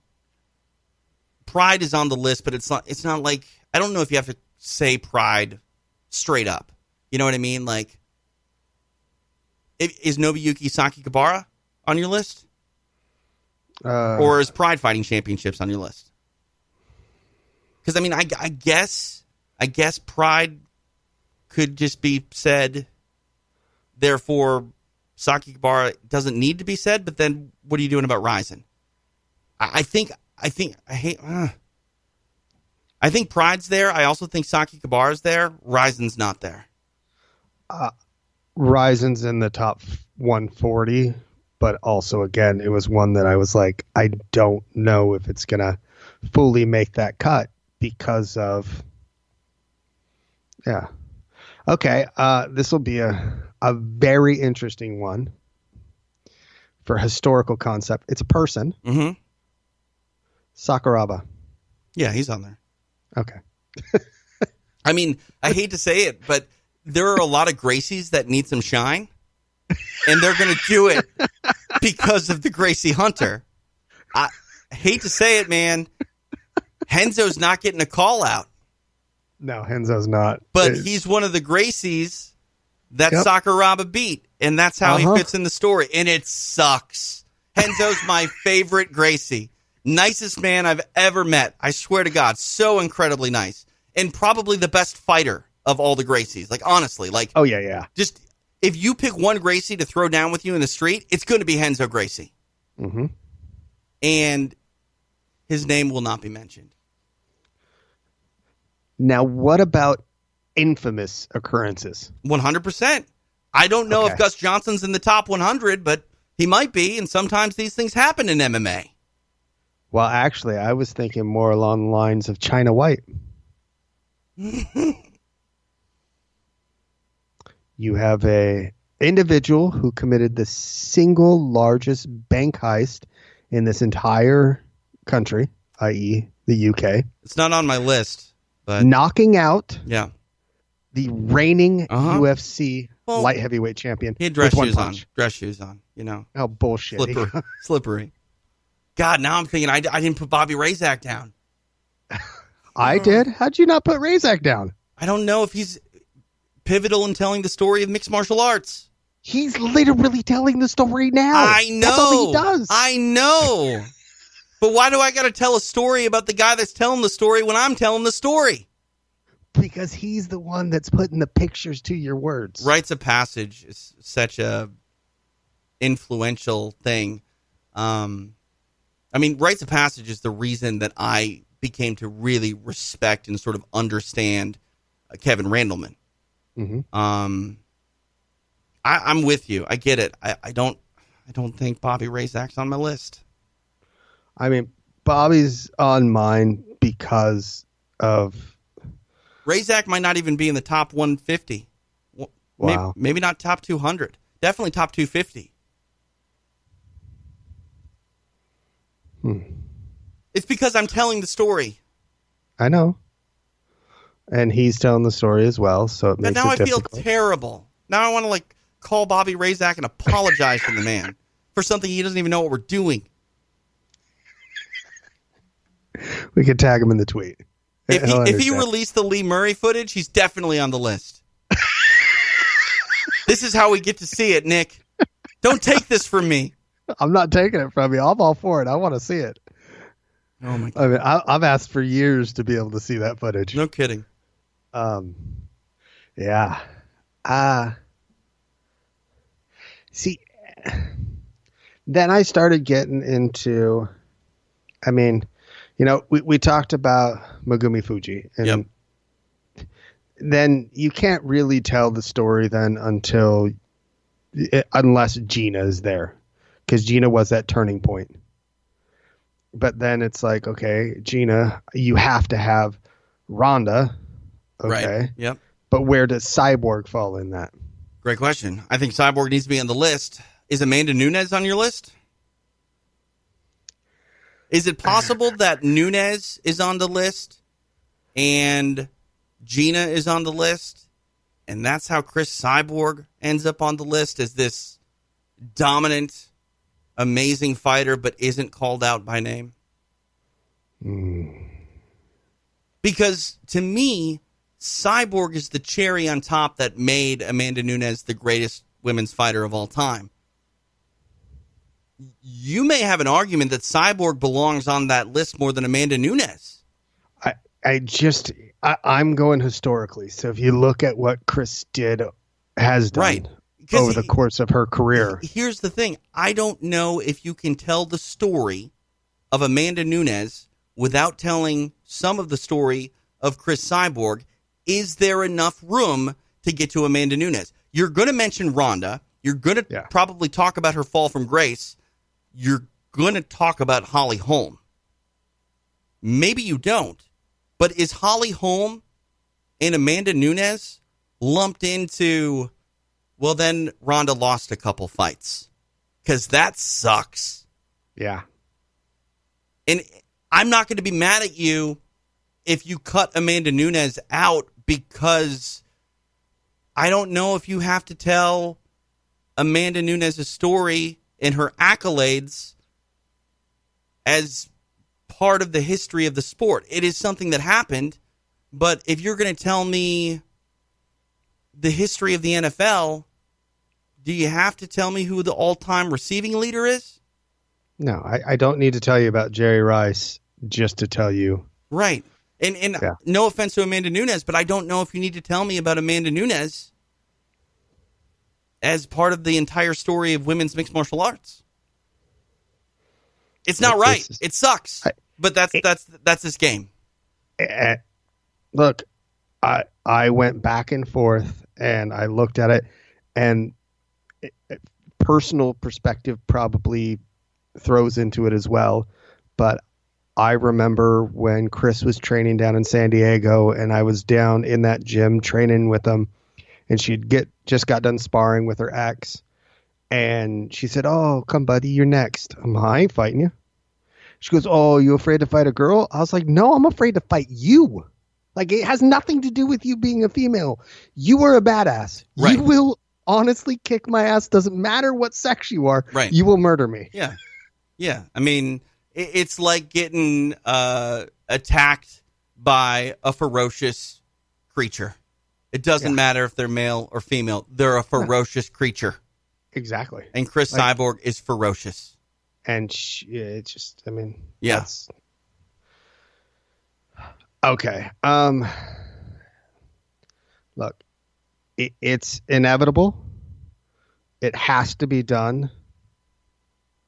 Pride is on the list, but it's not like, I don't know if you have to say Pride straight up. You know what I mean? Like, is Nobuyuki Sakakibara on your list? Or is Pride Fighting Championships on your list? Because, I mean, I guess Pride could just be said, therefore Sakakibara doesn't need to be said, but then what are you doing about Ryzen? I think Pride's there. I also think Sakakibara's there. Ryzen's not there. Ryzen's in the top 140, but also, again, it was one that I was like, I don't know if it's going to fully make that cut because of, yeah. Okay, this will be a very interesting one for historical concept. It's a person. Mm-hmm. Sakuraba. Yeah, he's on there. Okay. I mean, I hate to say it, but there are a lot of Gracies that need some shine, and they're going to do it because of the Gracie Hunter. I hate to say it, man. Henzo's not getting a call out. No, Henzo's not. But he's one of the Gracies that Sakuraba beat, and that's how he fits in the story. And it sucks. Henzo's my favorite Gracie. Nicest man I've ever met. I swear to God, so incredibly nice. And probably the best fighter of all the Gracies. Like, honestly. Like, oh, yeah. Just, if you pick one Gracie to throw down with you in the street, it's going to be Henzo Gracie. Mm-hmm. And his name will not be mentioned. Now, what about infamous occurrences? 100%. I don't know if Gus Johnson's in the top 100, but He might be, and sometimes these things happen in MMA. Well, actually, I was thinking more along the lines of China White. You have a individual who committed the single largest bank heist in this entire country, i.e. the UK. It's not on my list, but knocking out yeah, the reigning UFC light heavyweight champion. He had dress shoes on, you know. Oh, bullshit. Slippery. God, now I'm thinking I didn't put Bobby Razak down. I did? How'd you not put Razak down? I don't know if he's pivotal in telling the story of mixed martial arts. He's literally telling the story now. I know. That's all he does. I know. But why do I got to tell a story about the guy that's telling the story when I'm telling the story? Because he's the one that's putting the pictures to your words. Rites of passage is such a influential thing. I mean, rites of passage is the reason that I became to really respect and sort of understand Kevin Randleman. Mm-hmm. I'm with you. I get it. I don't think Bobby Razak's on my list. I mean, Bobby's on mine because of Razak might not even be in the top 150. Wow. Maybe not top 200. Definitely top 250. It's because I'm telling the story. I know. And he's telling the story as well, so it makes it difficult. But now I feel terrible. Now I want to call Bobby Razak and apologize to the man for something he doesn't even know what we're doing. We could tag him in the tweet. If he released the Lee Murray footage, he's definitely on the list. This is how we get to see it, Nick. Don't take this from me. I'm not taking it from you. I'm all for it. I want to see it. Oh my God. I mean, I've asked for years to be able to see that footage. No kidding. Yeah. See, then I started getting into, I mean, you know, we talked about Megumi Fuji, and then you can't really tell the story then unless Gina is there, because Gina was that turning point. But then it's like, okay, Gina, you have to have Ronda. Okay. Right. Yep. But where does Cyborg fall in that? Great question. I think Cyborg needs to be on the list. Is Amanda Nunes on your list? Is it possible that Nunes is on the list and Gina is on the list, and that's how Chris Cyborg ends up on the list as this dominant, amazing fighter, but isn't called out by name? Because to me, Cyborg is the cherry on top that made Amanda Nunes the greatest women's fighter of all time. You may have an argument that Cyborg belongs on that list more than Amanda Nunes. I'm going historically. So if you look at what Chris has done over the course of her career. Here's the thing. I don't know if you can tell the story of Amanda Nunes without telling some of the story of Chris Cyborg. Is there enough room to get to Amanda Nunes? You're going to mention Ronda. You're going to probably talk about her fall from grace. You're going to talk about Holly Holm. Maybe you don't. But is Holly Holm and Amanda Nunes lumped into, well, then Ronda lost a couple fights? Because that sucks. Yeah. And I'm not going to be mad at you if you cut Amanda Nunes out, because I don't know if you have to tell Amanda Nunes' story and her accolades as part of the history of the sport. It is something that happened, but if you're going to tell me the history of the NFL, do you have to tell me who the all-time receiving leader is? No, I don't need to tell you about Jerry Rice just to tell you. Right. And no offense to Amanda Nunes, but I don't know if you need to tell me about Amanda Nunes as part of the entire story of women's mixed martial arts. It's not right. It sucks. But that's this game. Look, I went back and forth and I looked at it, and personal perspective probably throws into it as well. But I remember when Chris was training down in San Diego and I was down in that gym training with him, and just got done sparring with her ex. And she said, "Oh, come buddy, you're next." I ain't fighting you. She goes, "Oh, you afraid to fight a girl?" I was like, "No, I'm afraid to fight you. Like, it has nothing to do with you being a female. You are a badass. Right. You will honestly kick my ass. Doesn't matter what sex you are. Right. You will murder me." Yeah. Yeah. I mean, it's like getting attacked by a ferocious creature. It doesn't matter if they're male or female. They're a ferocious creature. Exactly. And Chris Cyborg is ferocious. And it's just, I mean, yeah. That's... Okay. Look, it's inevitable. It has to be done.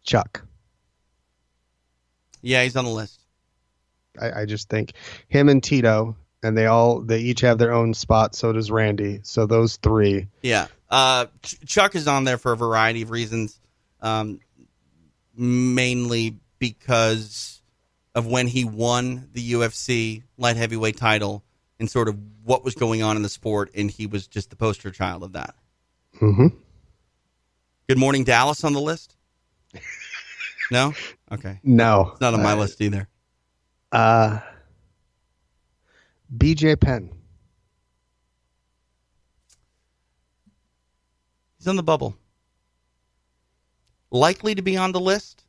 Chuck. Yeah, he's on the list. I just think him and Tito, and they each have their own spot. So does Randy. So those three. Yeah. Chuck is on there for a variety of reasons. Mainly because of when he won the UFC light heavyweight title and sort of what was going on in the sport, and he was just the poster child of that. Mm-hmm. Good Morning Dallas on the list? No? Okay. No. It's not on my list either. BJ Penn. He's on the bubble. Likely to be on the list,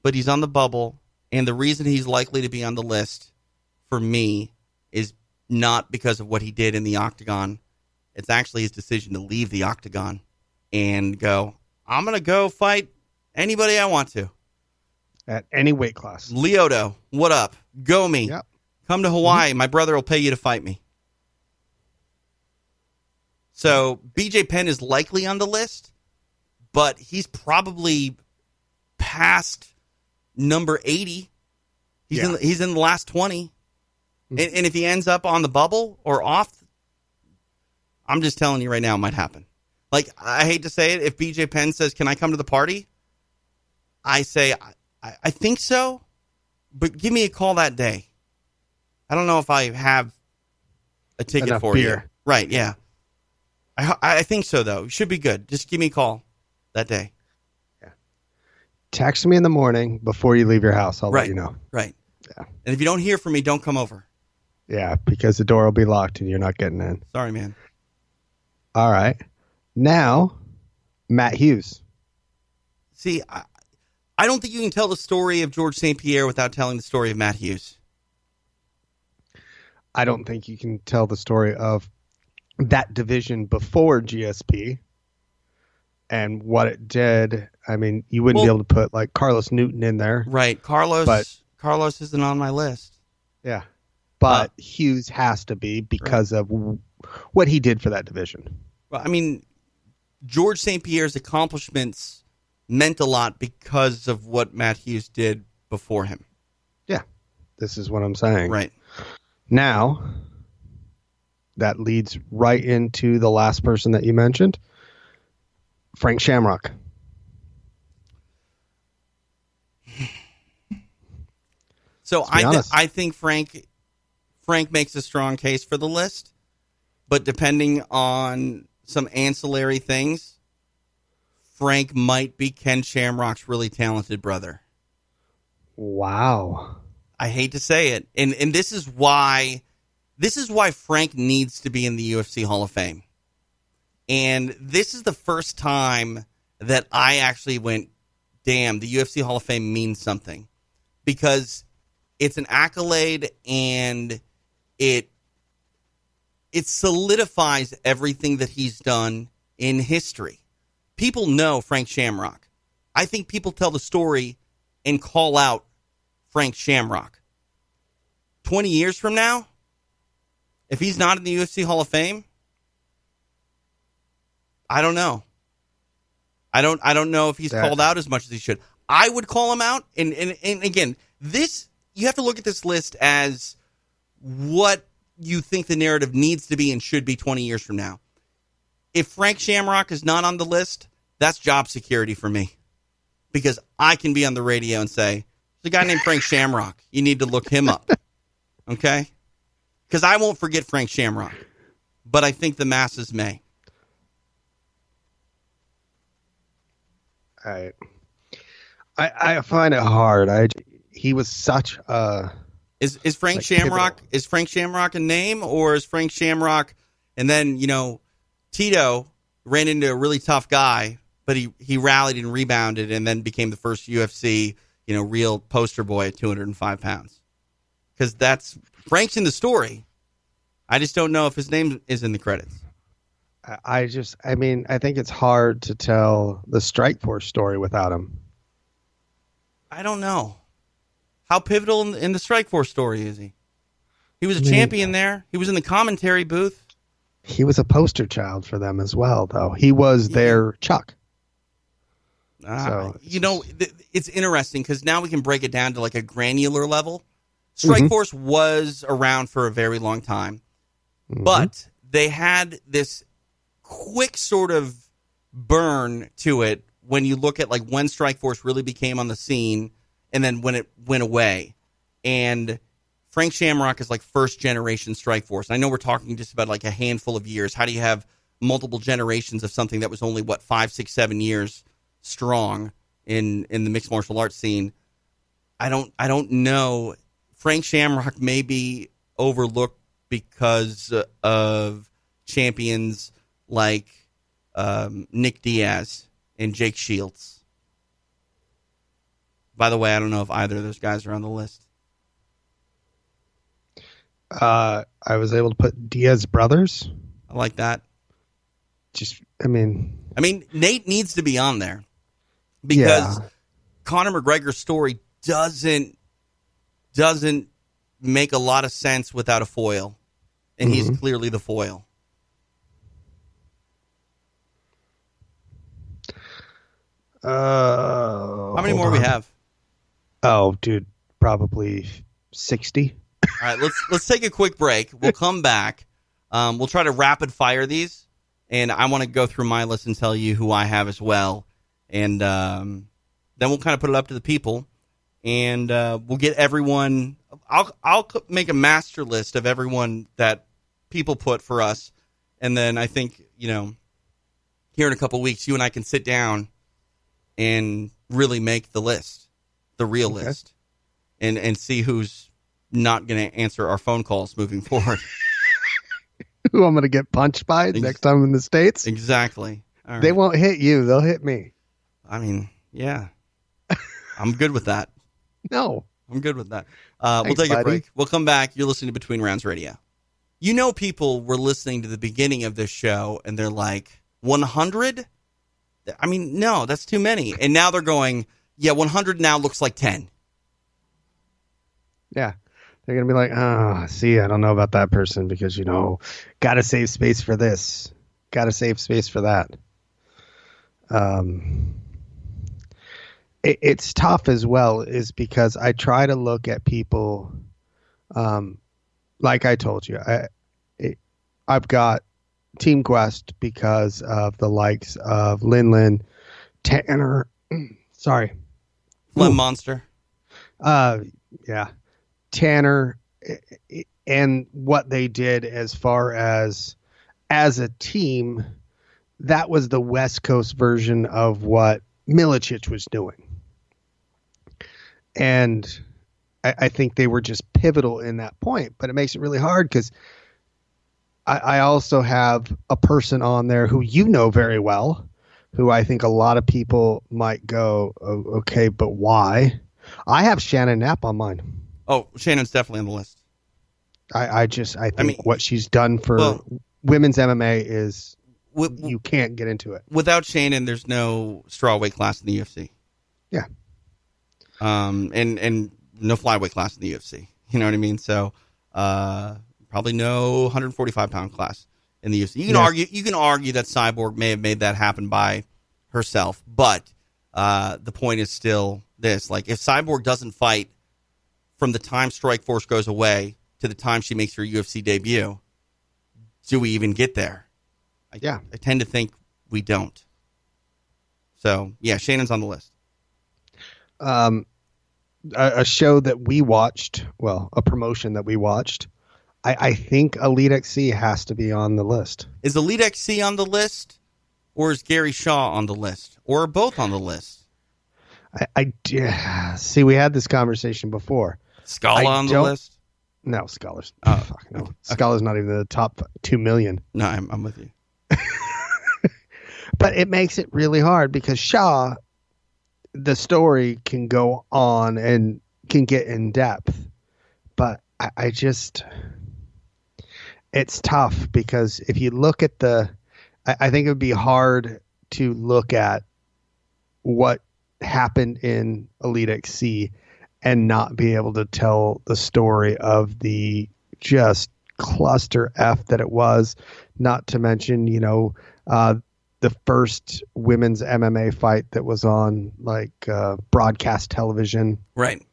but he's on the bubble. And the reason he's likely to be on the list for me is not because of what he did in the octagon. It's actually his decision to leave the octagon and go, I'm going to go fight anybody I want to. At any weight class. Lyoto, what up? Go me. Yep. Come to Hawaii. My brother will pay you to fight me. So BJ Penn is likely on the list, but he's probably past number 80. He's in the last 20. Mm-hmm. And if he ends up on the bubble or off, I'm just telling you right now, it might happen. Like, I hate to say it, if BJ Penn says, "Can I come to the party?" I say, I think so, but give me a call that day. I don't know if I have a ticket enough for beer. you. Right, yeah. I think so, though. It should be good. Just give me a call that day. Yeah. Text me in the morning before you leave your house. I'll let you know. Right. Yeah. And if you don't hear from me, don't come over. Yeah, because the door will be locked and you're not getting in. Sorry, man. All right. Now, Matt Hughes. See, I don't think you can tell the story of George St. Pierre without telling the story of Matt Hughes. I don't think you can tell the story of that division before GSP and what it did. I mean, you wouldn't be able to put like Carlos Newton in there. Right. Carlos isn't on my list. Yeah. But Hughes has to be because of what he did for that division. Well, I mean, George St. Pierre's accomplishments meant a lot because of what Matt Hughes did before him. Yeah. This is what I'm saying. Right. Now, that leads right into the last person that you mentioned, Frank Shamrock. So I think Frank makes a strong case for the list, but depending on some ancillary things, Frank might be Ken Shamrock's really talented brother. Wow. I hate to say it. And this is why Frank needs to be in the UFC Hall of Fame. And this is the first time that I actually went, damn, the UFC Hall of Fame means something. Because it's an accolade and it solidifies everything that he's done in history. People know Frank Shamrock. I think people tell the story and call out Frank Shamrock. 20 years from now, if he's not in the UFC Hall of Fame, I don't know. I don't know if he's called out as much as he should. I would call him out. And again, this, you have to look at this list as what you think the narrative needs to be and should be 20 years from now. If Frank Shamrock is not on the list, That's job security for me. Because I can be on the radio and say, there's a guy named Frank Shamrock. You need to look him up. Okay? Because I won't forget Frank Shamrock. But I think the masses may. I find it hard. He was such a... Is Frank Shamrock pivotal. Is Frank Shamrock a name, or is Frank Shamrock, and then Tito ran into a really tough guy, but he rallied and rebounded and then became the first UFC real poster boy at 205 pounds. Because Frank's in the story. I just don't know if his name is in the credits. I think it's hard to tell the Strikeforce story without him. I don't know. How pivotal in the Strikeforce story is he? He was a champion there. He was in the commentary booth. He was a poster child for them as well, though. He was their Chuck. It's interesting because now we can break it down to like a granular level. Strikeforce was around for a very long time, but they had this quick sort of burn to it when you look at like when Strikeforce really became on the scene and then when it went away. And Frank Shamrock is like first generation Strikeforce. I know we're talking just about like a handful of years. How do you have multiple generations of something that was only 5, 6, 7 years strong in the mixed martial arts scene? I don't know. Frank Shamrock may be overlooked because of champions like Nick Diaz and Jake Shields. By the way, I don't know if either of those guys are on the list. I was able to put Diaz brothers. I like that. Nate needs to be on there because Conor McGregor's story doesn't make a lot of sense without a foil, and he's clearly the foil. How many more we have? Oh, dude, probably 60. All right, let's take a quick break. We'll come back. We'll try to rapid fire these, and I want to go through my list and tell you who I have as well, and then we'll kind of put it up to the people, and we'll get everyone. I'll make a master list of everyone that people put for us, and then I think here in a couple weeks, you and I can sit down and really make the list, the real list, and see who's not going to answer our phone calls moving forward. Who I'm going to get punched by next time in the States? Exactly. All They right. won't hit you. They'll hit me. Yeah. I'm good with that. No. I'm good with that. Thanks, we'll take a buddy. break. We'll come back. You're listening to Between Rounds Radio. People were listening to the beginning of this show, and they're like, 100? No, that's too many. And now they're going, 100 now looks like 10. Yeah. They're going to be like, I don't know about that person because, got to save space for this. Got to save space for that. It's tough as well is because I try to look at people, like I told you, I've got Team Quest because of the likes of Lin, Tanner, sorry. Flem Monster. Yeah. Tanner and what they did as far as a team, that was the West Coast version of what Milicic was doing. And I think they were just pivotal in that point, but it makes it really hard because I also have a person on there who very well, who I think a lot of people might go, oh, okay, but why? I have Shannon Knapp on mine. Oh, Shannon's definitely on the list. I think what she's done for women's MMA is you can't get into it. Without Shannon, there's no strawweight class in the UFC. Yeah. And no flyweight class in the UFC. You know what I mean? So, probably no 145-pound class in the UFC. You can argue that Cyborg may have made that happen by herself, but the point is still this: like, if Cyborg doesn't fight from the time Strikeforce goes away to the time she makes her UFC debut, do we even get there? I tend to think we don't. So, yeah, Shannon's on the list. A show that we watched, well, a promotion that we watched, I think Elite XC has to be on the list. Is Elite XC on the list, or is Gary Shaw on the list, or are both on the list? See, we had this conversation before. Scala on the list? No, Scala's. Fuck no. Okay. Scala's not even in the top 2 million. No, I'm with you. But it makes it really hard because Shaw, the story can go on and can get in depth. But I just, it's tough because if you look at I think it would be hard to look at what happened in Elite XC and not be able to tell the story of the just cluster F that it was, not to mention, the first women's MMA fight that was on broadcast television. Right.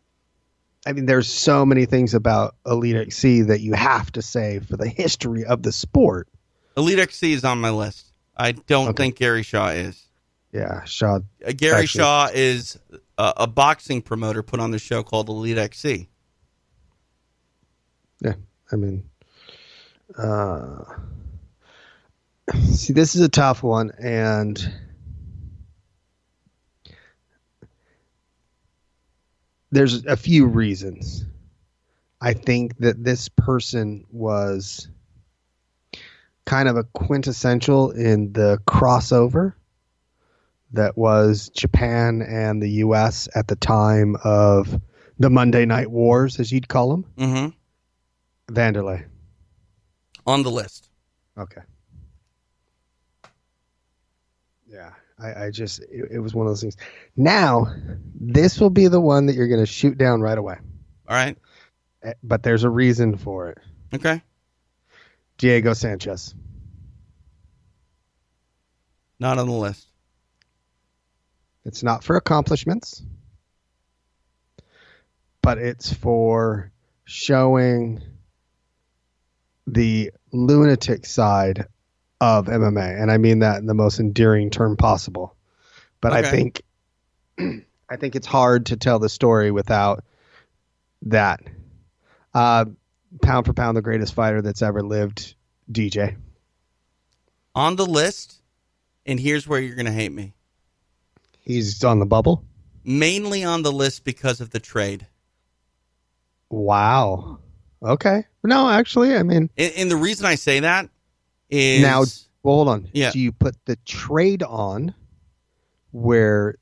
I mean, there's so many things about Elite XC that you have to say for the history of the sport. Elite XC is on my list. I don't think Gary Shaw is. Yeah, Shaw. Gary Shaw is a boxing promoter put on the show called Elite XC. Yeah, I mean, see, this is a tough one, and there's a few reasons. I think that this person was kind of a quintessential in the crossover that was Japan and the U.S. at the time of the Monday Night Wars, as you'd call them. Mm-hmm. Vanderlei. On the list. Okay. Yeah, I just, it was one of those things. Now, this will be the one that you're going to shoot down right away. All right. But there's a reason for it. Okay. Diego Sanchez. Not on the list. It's not for accomplishments, but it's for showing the lunatic side of MMA. And I mean that in the most endearing term possible. But okay. I think it's hard to tell the story without that. Pound for pound, the greatest fighter that's ever lived, DJ. On the list, and here's where you're going to hate me. He's on the bubble? Mainly on the list because of the trade. Wow. Okay. No, actually, I mean... And the reason I say that is... Now, well, hold on. Yeah. Do you put the trade on where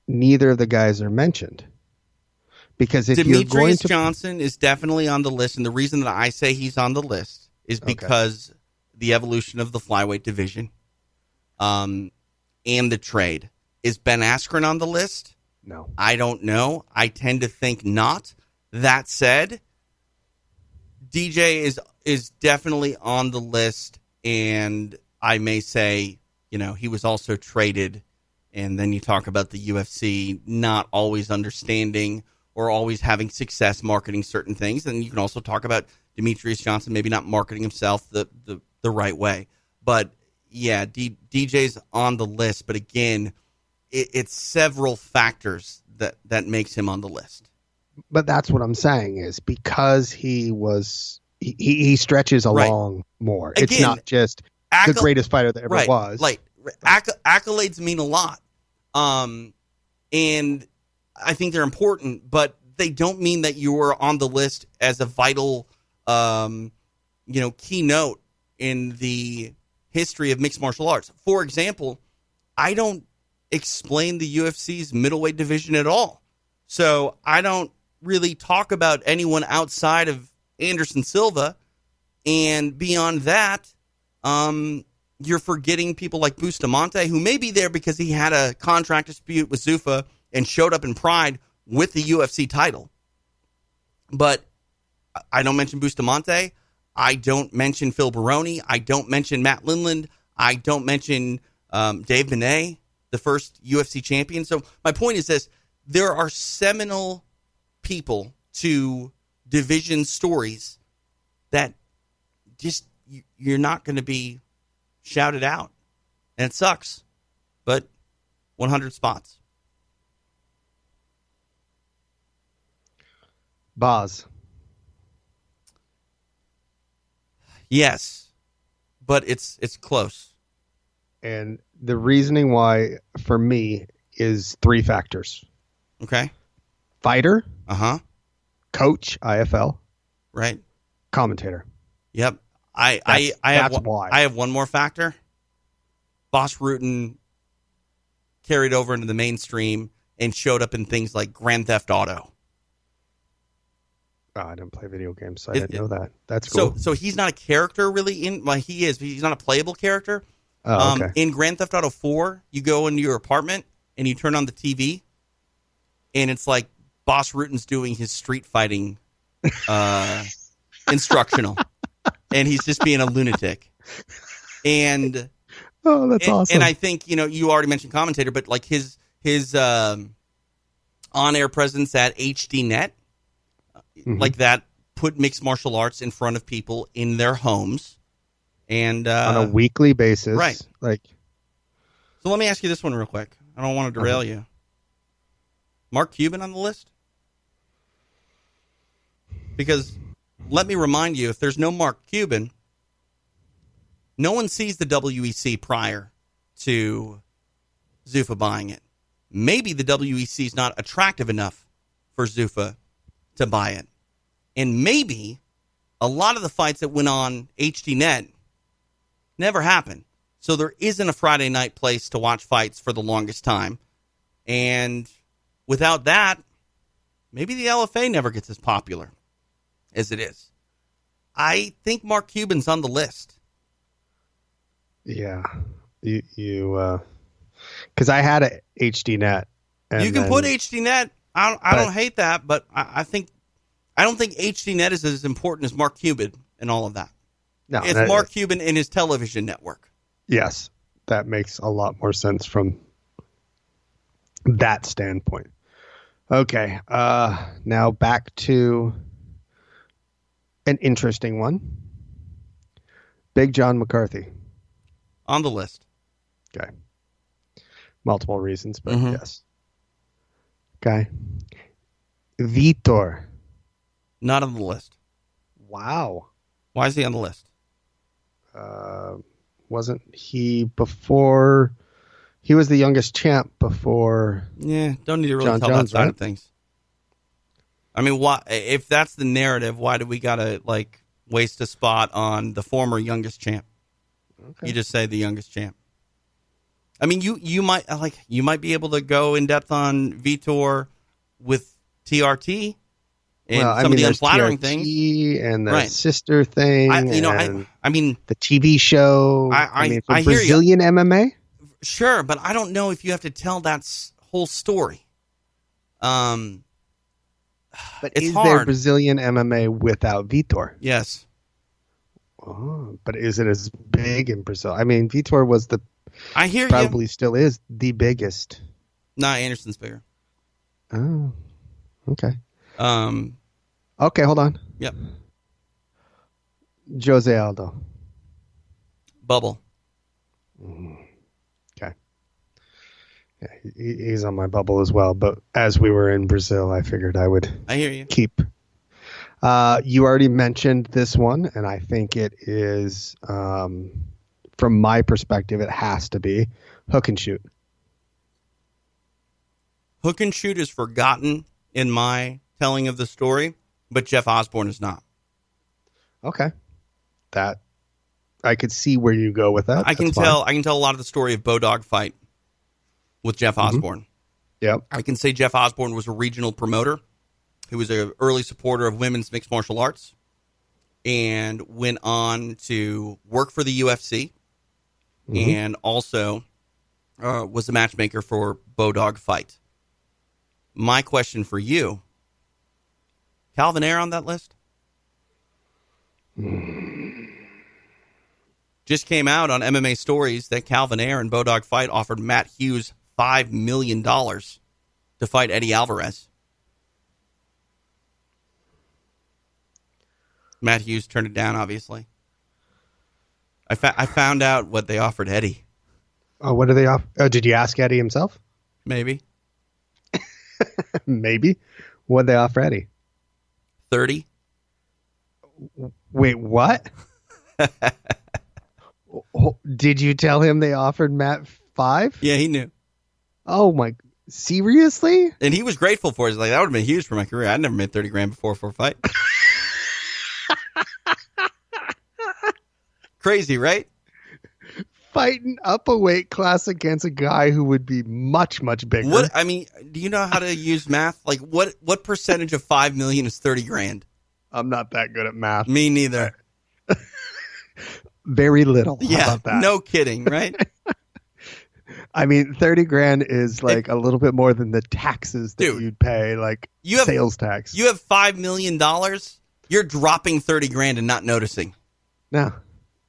neither of the guys are mentioned? Because if Demetrius you're going to... Johnson is definitely on the list, and the reason that I say he's on the list is because the evolution of the flyweight division and the trade. Is Ben Askren on the list? No. I don't know. I tend to think not. That said, DJ is definitely on the list, and I may say, he was also traded, and then you talk about the UFC not always understanding or always having success marketing certain things, and you can also talk about Demetrius Johnson maybe not marketing himself the right way. But, yeah, DJ's on the list, but again... It's several factors that makes him on the list. But that's what I'm saying is because he stretches along more. Again, it's not just the greatest fighter that ever was. Like accolades mean a lot. And I think they're important, but they don't mean that you are on the list as a vital, keynote in the history of mixed martial arts. For example, I don't explain the UFC's middleweight division at all. So I don't really talk about anyone outside of Anderson Silva. And beyond that, you're forgetting people like Bustamante, who may be there because he had a contract dispute with Zuffa and showed up in Pride with the UFC title. But I don't mention Bustamante. I don't mention Phil Baroni. I don't mention Matt Lindland. I don't mention Dave Benet, the first UFC champion. So my point is this. There are seminal people to division stories that just you're not going to be shouted out. And it sucks. But 100 spots. Bas. Yes, but it's close. And the reasoning why, for me, is 3 factors. Okay. Fighter. Uh-huh. Coach, IFL. Right. Commentator. Yep. I have one more factor. Bas Rutten carried over into the mainstream and showed up in things like Grand Theft Auto. Oh, I didn't play video games, so I didn't know that. That's cool. So he's not a character really he's not a playable character. Oh, okay. In Grand Theft Auto 4, you go into your apartment and you turn on the TV, and it's like Bas Rutten's doing his street fighting instructional, and he's just being a lunatic. And oh, that's awesome. And I think you already mentioned commentator, but like his on-air presence at HDNet, like that, put mixed martial arts in front of people in their homes, and on a weekly basis, right? Like, so let me ask you this one real quick. I don't want to derail you. Mark Cuban on the list? Because let me remind you, if there's no Mark Cuban, no one sees the WEC prior to Zuffa buying it. Maybe the WEC is not attractive enough for Zuffa to buy it. And maybe a lot of the fights that went on HDNet never happened. So there isn't a Friday night place to watch fights for the longest time. And without that, maybe the LFA never gets as popular as it is. I think Mark Cuban's on the list. Yeah. You because I had a HDNet. You can put HDNet. I don't hate that, but I don't think HDNet is as important as Mark Cuban and all of that. No, it's Mark Cuban and his television network. Yes, that makes a lot more sense from that standpoint. Okay, now back to an interesting one. Big John McCarthy. On the list. Okay. Multiple reasons, but yes. Okay. Vitor. Not on the list. Wow. Why is he on the list? Wasn't he before? He was the youngest champ before. Yeah, don't need to really John tell Jones, that side right? of things. I mean, why? If that's the narrative, why do we gotta waste a spot on the former youngest champ? Okay. You just say the youngest champ. I mean, you might be able to go in depth on Vitor with TRT. And some of the unflattering things, and the sister thing, I mean the TV show. For Brazilian MMA, sure, but I don't know if you have to tell that whole story. But it's is hard. There Brazilian MMA without Vitor? Yes. Oh, but is it as big in Brazil? I mean, Vitor was probably still is the biggest. Nah, Anderson's bigger. Oh, okay. Okay, hold on. Yep. Jose Aldo. Bubble. Okay. Yeah, he's on my bubble as well. But as we were in Brazil, I figured I hear you. Keep. You already mentioned this one, and I think it is, from my perspective, it has to be hook and shoot. Hook and shoot is forgotten in my telling of the story, but Jeff Osborne is not. Okay. That I could see where you go with that. I can tell a lot of the story of Bodog fight with Jeff Osborne. Yep. I can say Jeff Osborne was a regional promoter who was an early supporter of women's mixed martial arts and went on to work for the UFC and also was the matchmaker for Bodog fight. My question for you, Calvin Ayre on that list? Just came out on MMA Stories that Calvin Ayre and Bodog Fight offered Matt Hughes $5 million to fight Eddie Alvarez. Matt Hughes turned it down, obviously. I found out what they offered Eddie. Oh, what do they offer? Oh, did you ask Eddie himself? Maybe. Maybe. What'd they offer Eddie? 30. Wait, what? Did you tell him they offered Matt 5? Yeah, he knew. Oh my, seriously? And he was grateful for it. He's like, that would have been huge for my career. I'd never made 30 grand before for a fight. Crazy, right? Fighting up a weight class against a guy who would be much, much bigger. What, I mean, do you know how to use math? Like, what percentage of 5 million is 30 grand? I'm not that good at math. Me neither. Very little. Yeah, How about that? No kidding, right? I mean, 30 grand is like a little bit more than the taxes that you'd pay, like sales tax. You have $5 million. You're dropping 30 grand and not noticing. No.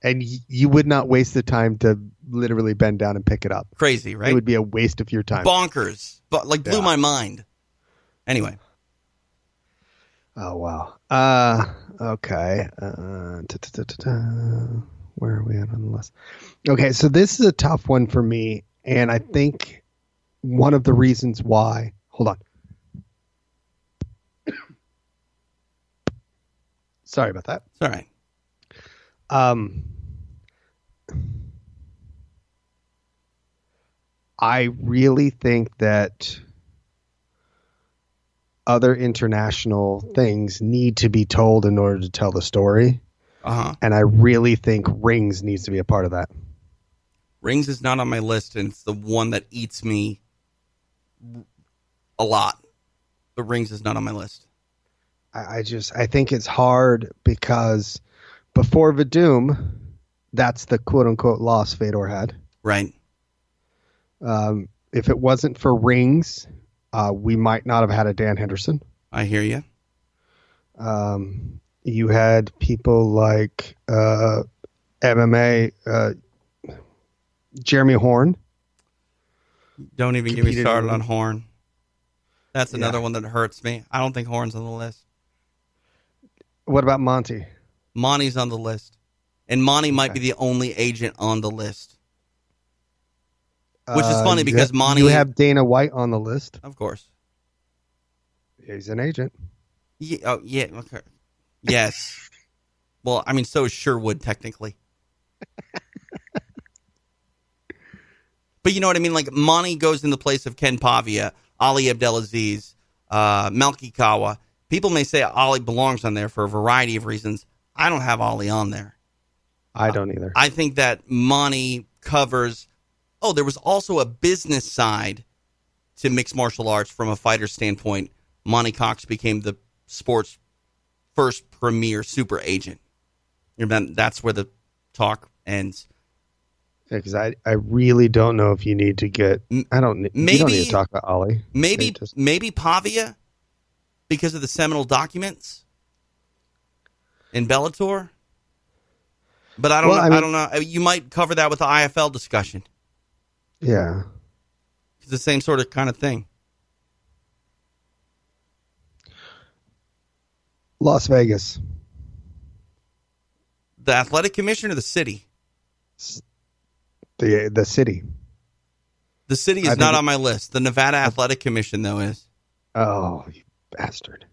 And you would not waste the time to literally bend down and pick it up. Crazy, right? It would be a waste of your time. Bonkers. But blew my mind. Anyway. Oh, wow. Okay. Where are we at on the list? Okay, so this is a tough one for me. And I think one of the reasons why... Hold on. Sorry about that. It's all right. I really think that other international things need to be told in order to tell the story. And I really think Rings needs to be a part of that. Rings is not on my list, and it's the one that eats me a lot. But Rings is not on my list. I think it's hard because before Vadum, that's the quote-unquote loss Fedor had. Right. If it wasn't for Rings, we might not have had a Dan Henderson. I hear you. You had people like MMA, Jeremy Horn. Don't even get me started on Horn. That's another one that hurts me. I don't think Horn's on the list. What about Monty? Monty's on the list. And Monty might be the only agent on the list. Which is funny because Monty... You have Dana White on the list. Of course. He's an agent. Yeah, okay. Yes. Well, I mean, so is Sherwood, technically. But you know what I mean? Like, Monty goes in the place of Ken Pavia, Ali Abdelaziz, Malki Kawa. People may say Ali belongs on there for a variety of reasons. I don't have Ali on there. I don't either. I think that Monty covers... Oh, there was also a business side to mixed martial arts from a fighter standpoint. Monty Cox became the sport's first premier super agent. That's where the talk ends. Yeah, because I really don't know if you need to get... you don't need to talk about Ali. Maybe Pavia, because of the seminal documents in Bellator. But I don't know. You might cover that with the IFL discussion. Yeah. It's the same sort of kind of thing. Las Vegas. The athletic commission or the city? The city. The city is not on my list. The Nevada Athletic Commission, though, is. Oh, you bastard.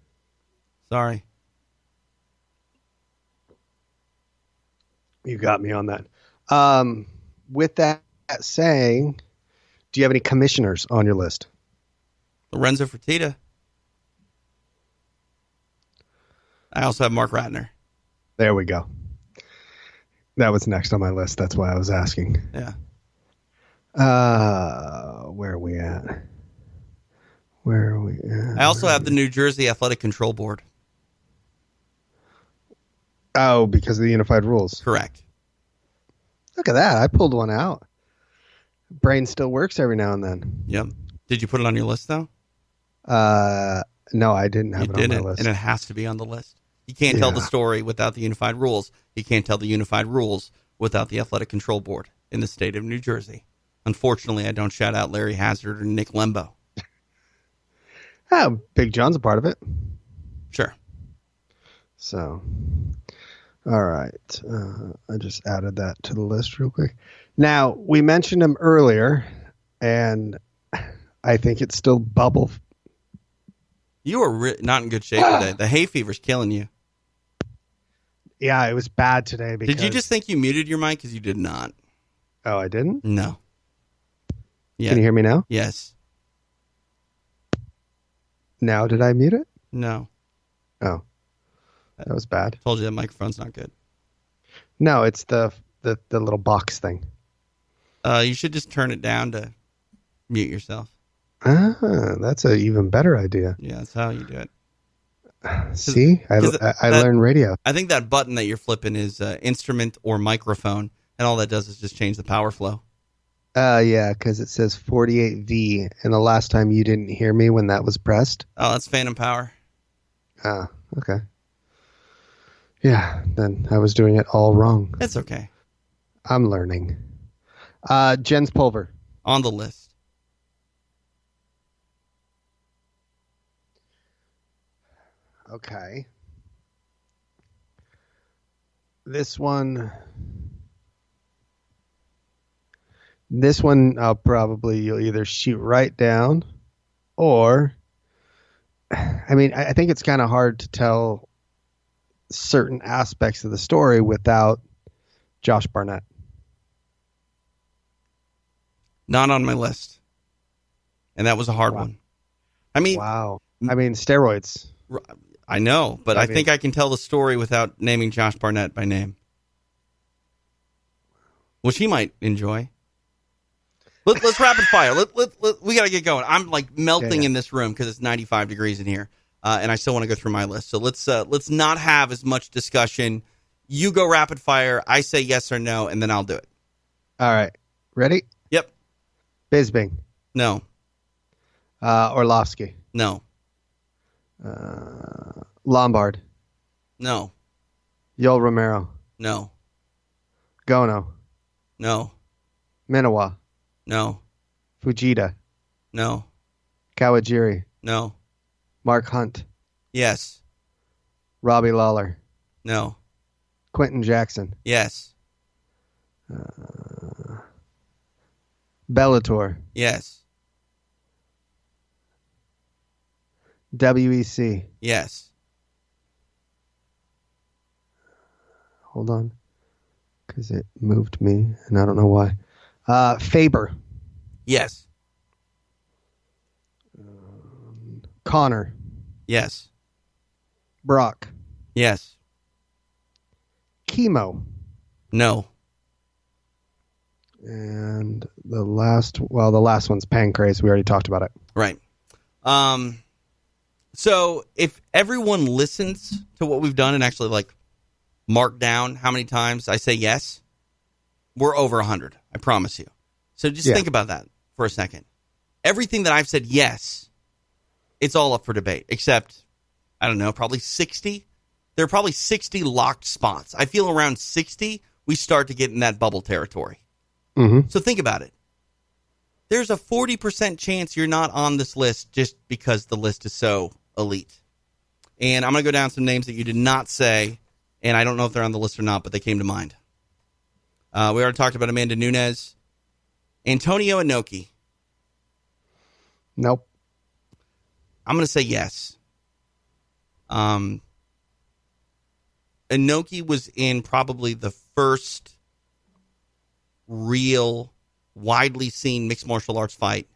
Sorry. You got me on that. With that saying, do you have any commissioners on your list? Lorenzo Fertitta. I also have Mark Ratner. There we go. That was next on my list. That's why I was asking. Yeah. Where are we at? I also have the New Jersey Athletic Control Board. Oh, because of the unified rules. Correct. Look at that. I pulled one out. Brain still works every now and then. Yep. Did you put it on your list, though? No, I didn't have it on my list. And it has to be on the list. You can't tell the story without the unified rules. You can't tell the unified rules without the Athletic Control Board in the state of New Jersey. Unfortunately, I don't shout out Larry Hazard or Nick Lembo. Oh, Big John's a part of it. Sure. So, All right. I just added that to the list real quick. Now, we mentioned him earlier, and I think it's still Bubble. You are not in good shape today. The hay fever's killing you. Yeah, it was bad today. Because... Did you just think you muted your mic? Because you did not. Oh, I didn't? No. Yeah. Can you hear me now? Yes. Now, did I mute it? No. Oh. That was bad. Told you that microphone's not good. No, it's the little box thing. You should just turn it down to mute yourself. Ah, that's an even better idea. Yeah, that's how you do it. See? I learned radio. I think that button that you're flipping is instrument or microphone, and all that does is just change the power flow. Yeah, because it says 48V, and the last time you didn't hear me when that was pressed. Oh, that's phantom power. Ah, okay. Yeah, then I was doing it all wrong. It's okay. I'm learning. Jens Pulver. On the list. Okay. This one I'll probably, you'll either shoot right down or, I mean, I think it's kind of hard to tell certain aspects of the story without Josh Barnett. Not on my list. And that was a hard one. I mean, steroids. I know, but I think I can tell the story without naming Josh Barnett by name. Which he might enjoy. Let's rapid fire. We got to get going. I'm like melting in this room because it's 95 degrees in here, and I still want to go through my list. So let's not have as much discussion. You go rapid fire. I say yes or no, and then I'll do it. All right. Ready? Yep. Bisbing. No. Orlovsky. No. Lombard. No. Yoel Romero. No. Gono. No. Minowa. No. Fujita. No. Kawajiri. No. Mark Hunt. Yes. Robbie Lawler. No. Quentin Jackson. Yes. Bellator. Yes. WEC. Yes. Hold on. Because it moved me, and I don't know why. Faber. Yes. Connor. Yes. Brock. Yes. Chemo. No. And the last one's Pancrase. We already talked about it. Right. So if everyone listens to what we've done and actually like mark down how many times I say yes, we're over 100. I promise you. So just think about that for a second. Everything that I've said yes, it's all up for debate, except, I don't know, probably 60. There are probably 60 locked spots. I feel around 60, we start to get in that bubble territory. Mm-hmm. So think about it. There's a 40% chance you're not on this list just because the list is so elite. And I'm going to go down some names that you did not say, and I don't know if they're on the list or not, but they came to mind. We already talked about Amanda Nunes. Antonio Inoki. Nope. I'm going to say yes. Inoki was in probably the first real, widely seen mixed martial arts fight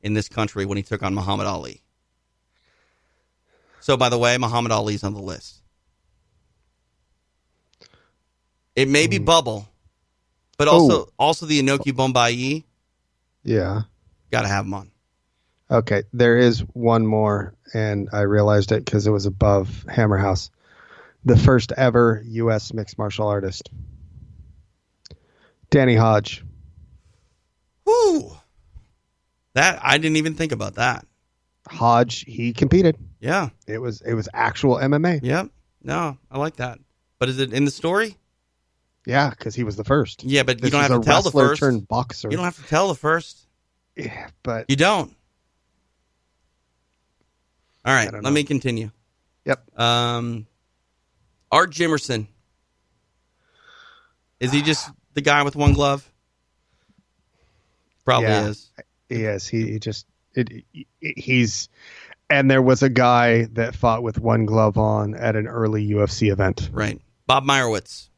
in this country when he took on Muhammad Ali. So, by the way, Muhammad Ali's on the list. It may be bubble, but also the Inoki Bombayi. Yeah. Got to have him on. Okay, there is one more, and I realized it because it was above Hammer House. The first ever U.S. mixed martial artist. Danny Hodge. Woo! That I didn't even think about that. Hodge, he competed. Yeah. It was actual MMA. Yep. No, I like that. But is it in the story? Yeah, because he was the first. Yeah, but you don't have to tell the first. Turned boxer. You don't have to tell the first. Yeah, but you don't. All right, let me continue. Yep. Art Jimerson. Is he just the guy with one glove? Probably is. Yes, he's. And there was a guy that fought with one glove on at an early UFC event. Right. Bob Meyerowitz.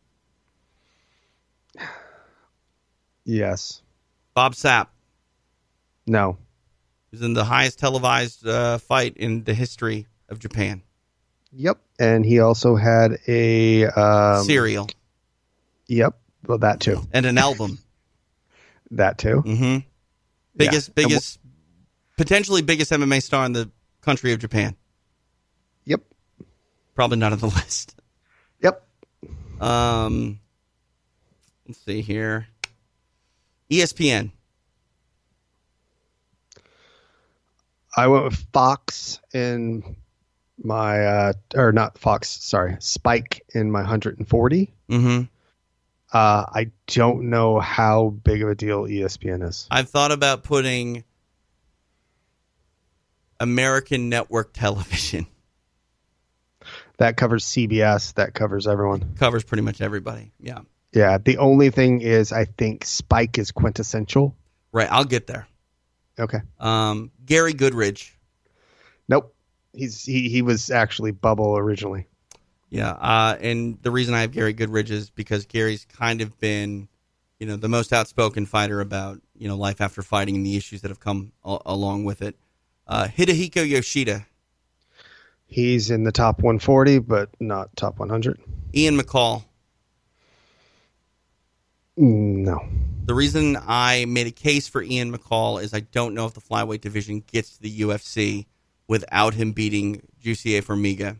Yes. Bob Sapp. No. He was in the highest televised fight in the history of Japan. Yep. And he also had a... cereal. Yep. Well, that too. And an album. That too. Mm-hmm. Biggest, potentially biggest MMA star in the country of Japan. Yep. Probably not on the list. Yep. Let's see here. ESPN. I went with Fox in my, or not Fox, sorry, Spike in my 140. Mm-hmm. I don't know how big of a deal ESPN is. I've thought about putting American Network Television. That covers CBS. That covers everyone. Covers pretty much everybody. Yeah. Yeah. The only thing is, I think Spike is quintessential. Right. I'll get there. Okay. Gary Goodridge. Nope. He was actually Bubble originally. Yeah. And the reason I have Gary Goodridge is because Gary's kind of been, the most outspoken fighter about, life after fighting and the issues that have come along with it. Hidehiko Yoshida. He's in the top 140, but not top 100. Ian McCall. No. The reason I made a case for Ian McCall is I don't know if the flyweight division gets to the UFC without him beating Jussier Formiga.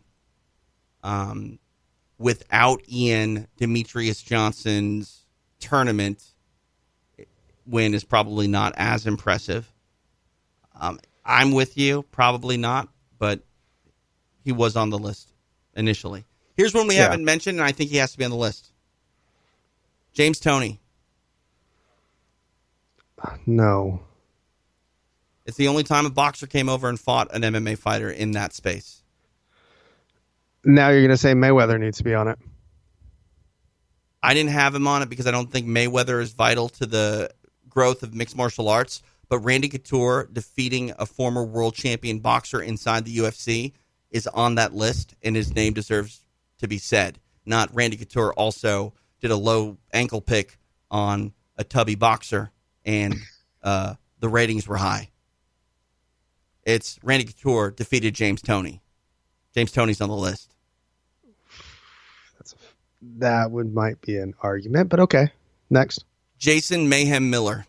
Without Ian, Demetrius Johnson's tournament win is probably not as impressive. I'm with you, probably not, but he was on the list initially. Here's one we haven't mentioned, and I think he has to be on the list. James Toney. No. It's the only time a boxer came over and fought an MMA fighter in that space. Now you're going to say Mayweather needs to be on it. I didn't have him on it because I don't think Mayweather is vital to the growth of mixed martial arts, but Randy Couture defeating a former world champion boxer inside the UFC is on that list, and his name deserves to be said. Not Randy Couture also did a low ankle pick on a tubby boxer, and the ratings were high. It's Randy Couture defeated James Toney. James Toney's on the list. That might be an argument, but okay. Next. Jason Mayhem Miller.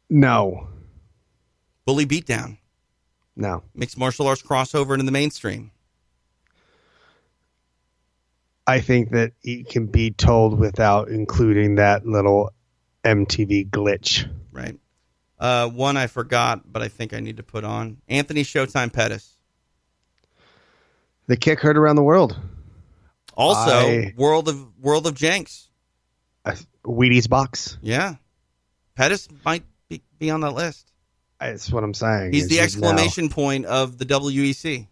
No. Bully Beatdown. No. Mixed martial arts crossover into the mainstream. I think that it can be told without including that little MTV glitch. Right. One I forgot, but I think I need to put on. Anthony Showtime Pettis. The kick heard around the world. Also, World of Jenks. Wheaties box. Yeah. Pettis might be on that list. That's what I'm saying. He's the exclamation point of the WEC.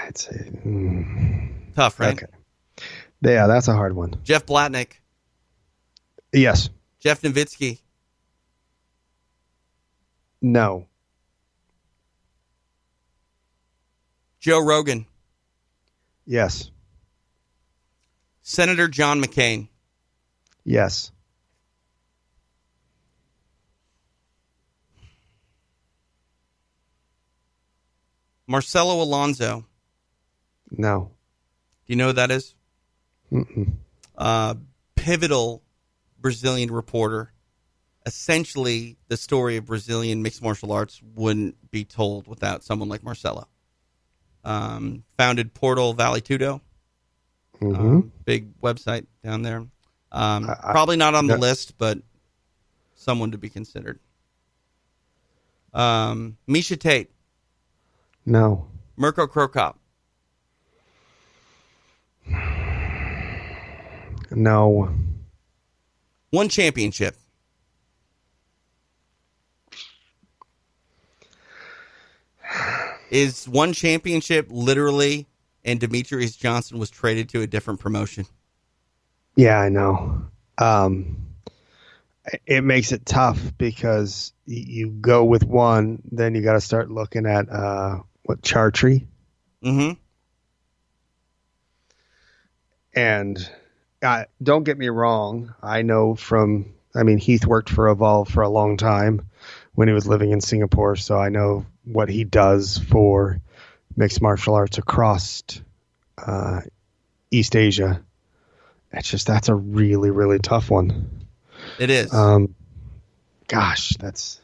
It's tough, right? Okay. Yeah, that's a hard one. Jeff Blatnick. Yes. Jeff Nowitzki. No. Joe Rogan. Yes. Senator John McCain. Yes. Marcelo Alonso. No. Do you know who that is? Mm-mm. Pivotal Brazilian reporter. Essentially, the story of Brazilian mixed martial arts wouldn't be told without someone like Marcelo. Founded Portal Vale Tudo. Big website down there. Probably not on the list, but someone to be considered. Misha Tate. No. Mirko Krokop. No. One championship. Is one championship literally and Demetrius Johnson was traded to a different promotion. Yeah, I know. It makes it tough because you go with one, then you got to start looking at Chartree. Mm-hmm. And don't get me wrong. I know Heath worked for Evolve for a long time when he was living in Singapore, so I know what he does for mixed martial arts across East Asia. It's just, that's a really, really tough one. It is. That's...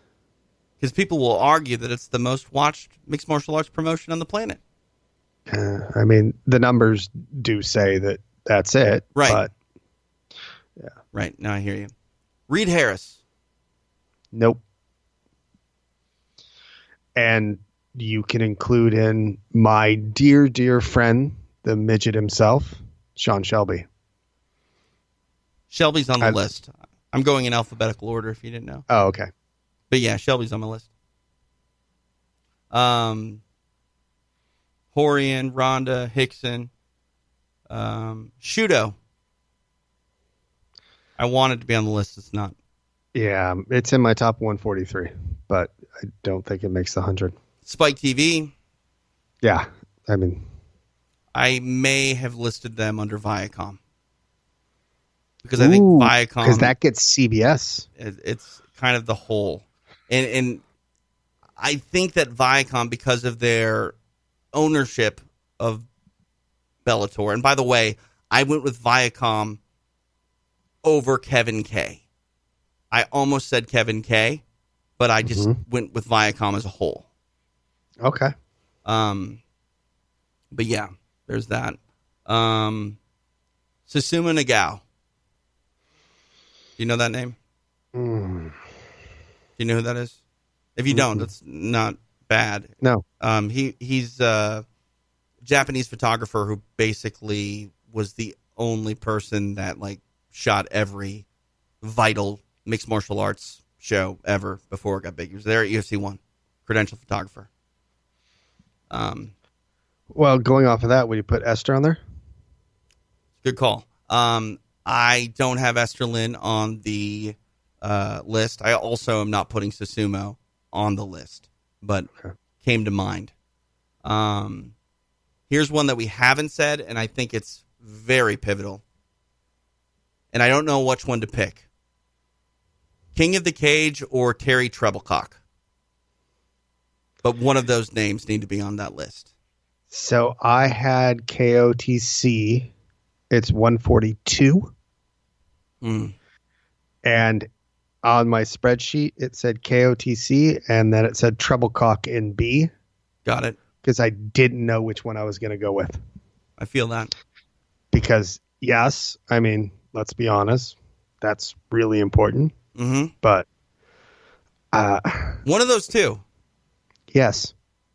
Because people will argue that it's the most watched mixed martial arts promotion on the planet. The numbers do say that that's it. Right. But, yeah. Right. Now I hear you. Reed Harris. Nope. And you can include in my dear, dear friend, the midget himself, Sean Shelby. Shelby's on the list. I'm going in alphabetical order if you didn't know. Oh, okay. But yeah, Shelby's on my list. Horian, Ronda, Hickson, Shudo. I wanted to be on the list. It's not. Yeah, it's in my top 143, but I don't think it makes the 100. Spike TV. Yeah, I may have listed them under Viacom. Because I think Viacom... Because that gets CBS. It's kind of the whole. And I think that Viacom, because of their ownership of Bellator... And by the way, I went with Viacom over Kevin K. I almost said Kevin K, but I just went with Viacom as a whole. Okay. But yeah, there's that. Susumu Nagao. Do you know that name? Do you know who that is? If you don't, that's not bad. No. He's a Japanese photographer who basically was the only person that shot every vital mixed martial arts show ever before it got big. He was there at UFC 1, credentialed photographer. Well, going off of that, would you put Esther on there? Good call. I don't have Esther Lynn on the list. I also am not putting Susumu on the list, but came to mind. Here's one that we haven't said, and I think it's very pivotal. And I don't know which one to pick. King of the Cage or Terry Treblecock. But one of those names need to be on that list. So I had KOTC. It's 142. And on my spreadsheet, it said KOTC, and then it said Treblecock in B. Got it. Because I didn't know which one I was going to go with. I feel that. Because, yes, let's be honest, that's really important. But one of those two. Yes.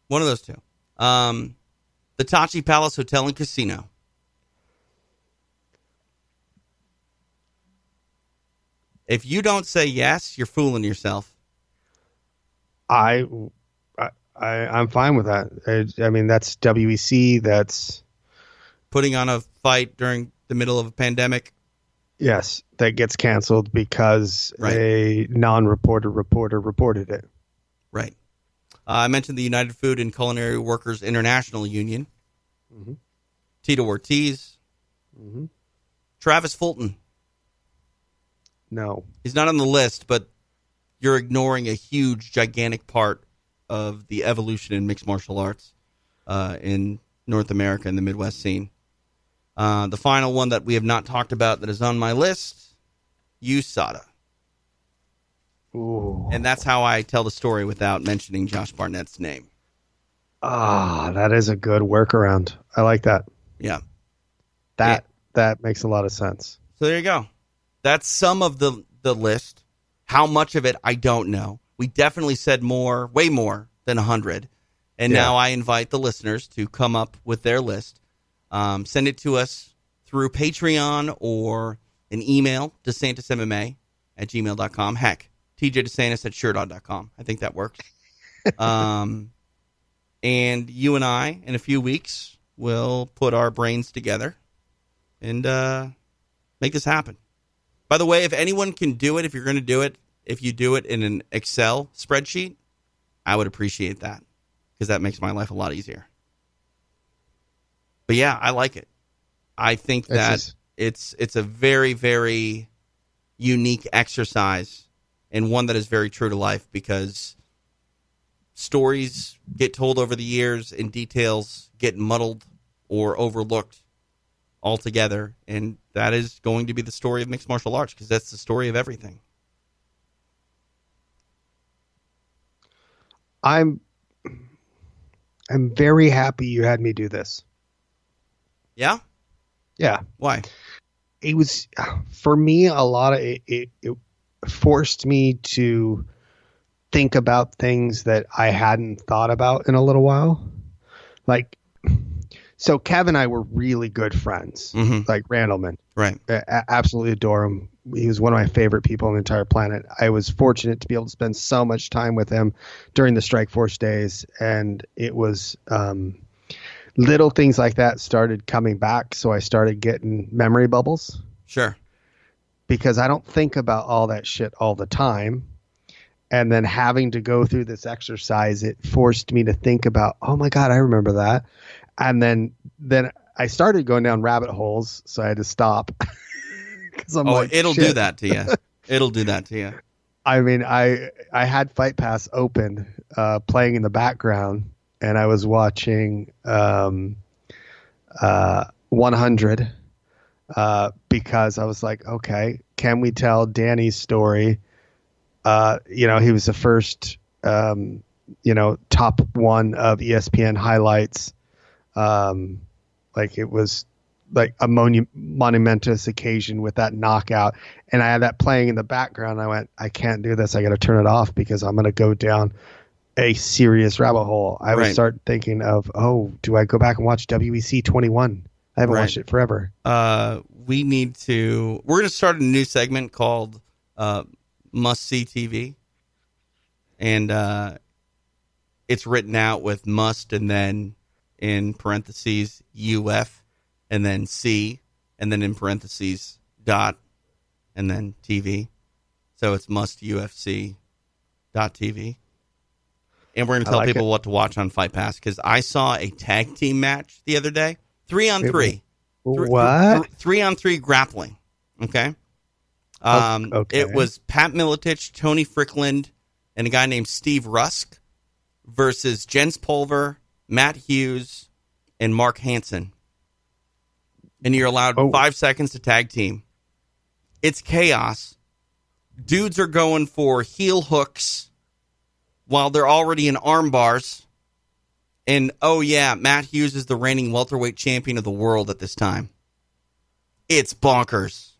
One of those two. The Tachi Palace Hotel and Casino. If you don't say yes, you're fooling yourself. I'm fine with that. That's WEC. That's putting on a fight during the middle of a pandemic. Yes, that gets canceled because a non-reporter reported it. Right. I mentioned the United Food and Culinary Workers International Union. Tito Ortiz. Travis Fulton. No. He's not on the list, but you're ignoring a huge, gigantic part of the evolution in mixed martial arts in North America and the Midwest scene. The final one that we have not talked about that is on my list, USADA. Ooh. And that's how I tell the story without mentioning Josh Barnett's name. That is a good workaround. I like that. Yeah. That makes a lot of sense. So there you go. That's some of the list. How much of it, I don't know. We definitely said more, way more than 100. And now I invite the listeners to come up with their list. Send it to us through Patreon or an email, DeSantisMMA@gmail.com. Heck, TJDeSantis@Sherdog.com. I think that works. And you and I, in a few weeks, will put our brains together and make this happen. By the way, if anyone can do it, if you're going to do it, if you do it in an Excel spreadsheet, I would appreciate that because that makes my life a lot easier. But yeah, I like it. I think that it's a very, very unique exercise and one that is very true to life because stories get told over the years and details get muddled or overlooked altogether. And that is going to be the story of mixed martial arts because that's the story of everything. I'm very happy you had me do this. Yeah? Yeah. Why? It was, for me, a lot of it forced me to think about things that I hadn't thought about in a little while. Like, so Kev and I were really good friends, like Randleman. Right. Absolutely adore him. He was one of my favorite people on the entire planet. I was fortunate to be able to spend so much time with him during the Strikeforce days. And it was little things like that started coming back. So I started getting memory bubbles. Sure. Because I don't think about all that shit all the time. And then having to go through this exercise, it forced me to think about, oh my God, I remember that. And then I started going down rabbit holes, so I had to stop. It'll do that to you. It'll do that to you. I mean, I had Fight Pass open, playing in the background, and I was watching 100 because I was like, okay, can we tell Danny's story? He was the first, top one of ESPN highlights. Like it was like a monumentous occasion with that knockout. And I had that playing in the background. I went, I can't do this. I got to turn it off because I'm going to go down a serious rabbit hole. I would start thinking of, do I go back and watch WEC 21? I haven't watched it forever. We're going to start a new segment called Must See TV. And it's written out with must and then in parentheses UF and then C and then in parentheses dot and then TV. So it's must UFC .tv. And we're going to tell people what to watch on Fight Pass because I saw a tag team match the other day. 3-on-3. What? 3-on-3 grappling. Okay. Okay. It was Pat Miletich, Tony Frickland, and a guy named Steve Rusk versus Jens Pulver, Matt Hughes, and Mark Hansen. And you're allowed 5 seconds to tag team. It's chaos. Dudes are going for heel hooks while they're already in arm bars. And, Matt Hughes is the reigning welterweight champion of the world at this time. It's bonkers.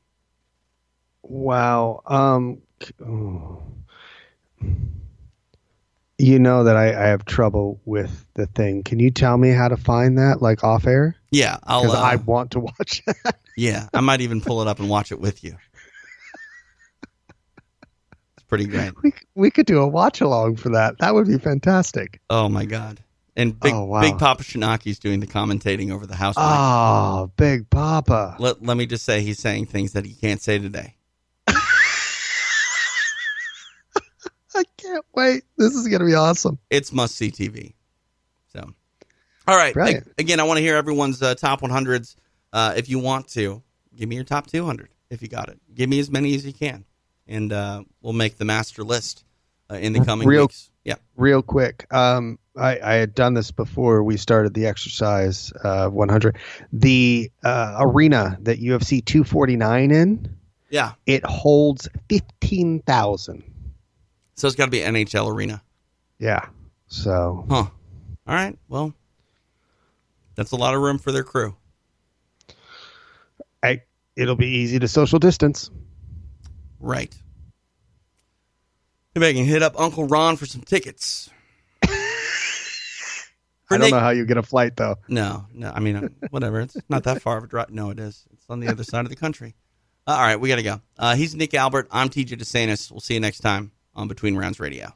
Wow. You know that I have trouble with the thing. Can you tell me how to find that, like off air? Yeah, because I want to watch that. Yeah, I might even pull it up and watch it with you. It's pretty great. We could do a watch along for that. That would be fantastic. Oh my God! And Big Papa Shinaki's doing the commentating over the house. Oh, Big Papa! Let me just say he's saying things that he can't say today. I can't wait. This is going to be awesome. It's must-see TV. So, all right. Again, I want to hear everyone's top 100s. If you want to, give me your top 200 if you got it. Give me as many as you can. And we'll make the master list in the coming weeks. Yeah. Real quick. I had done this before we started the exercise 100. The arena that UFC 249 in, it holds 15,000. So it's got to be an NHL arena. Yeah. So. Huh. All right. Well, that's a lot of room for their crew. It'll be easy to social distance. Right. Maybe I can hit up Uncle Ron for some tickets. I don't know how you get a flight, though. No. I mean, whatever. It's not that far of a drive. No, it is. It's on the other side of the country. All right. We got to go. He's Nick Albert. I'm TJ DeSantis. We'll see you next time on Between Rounds Radio.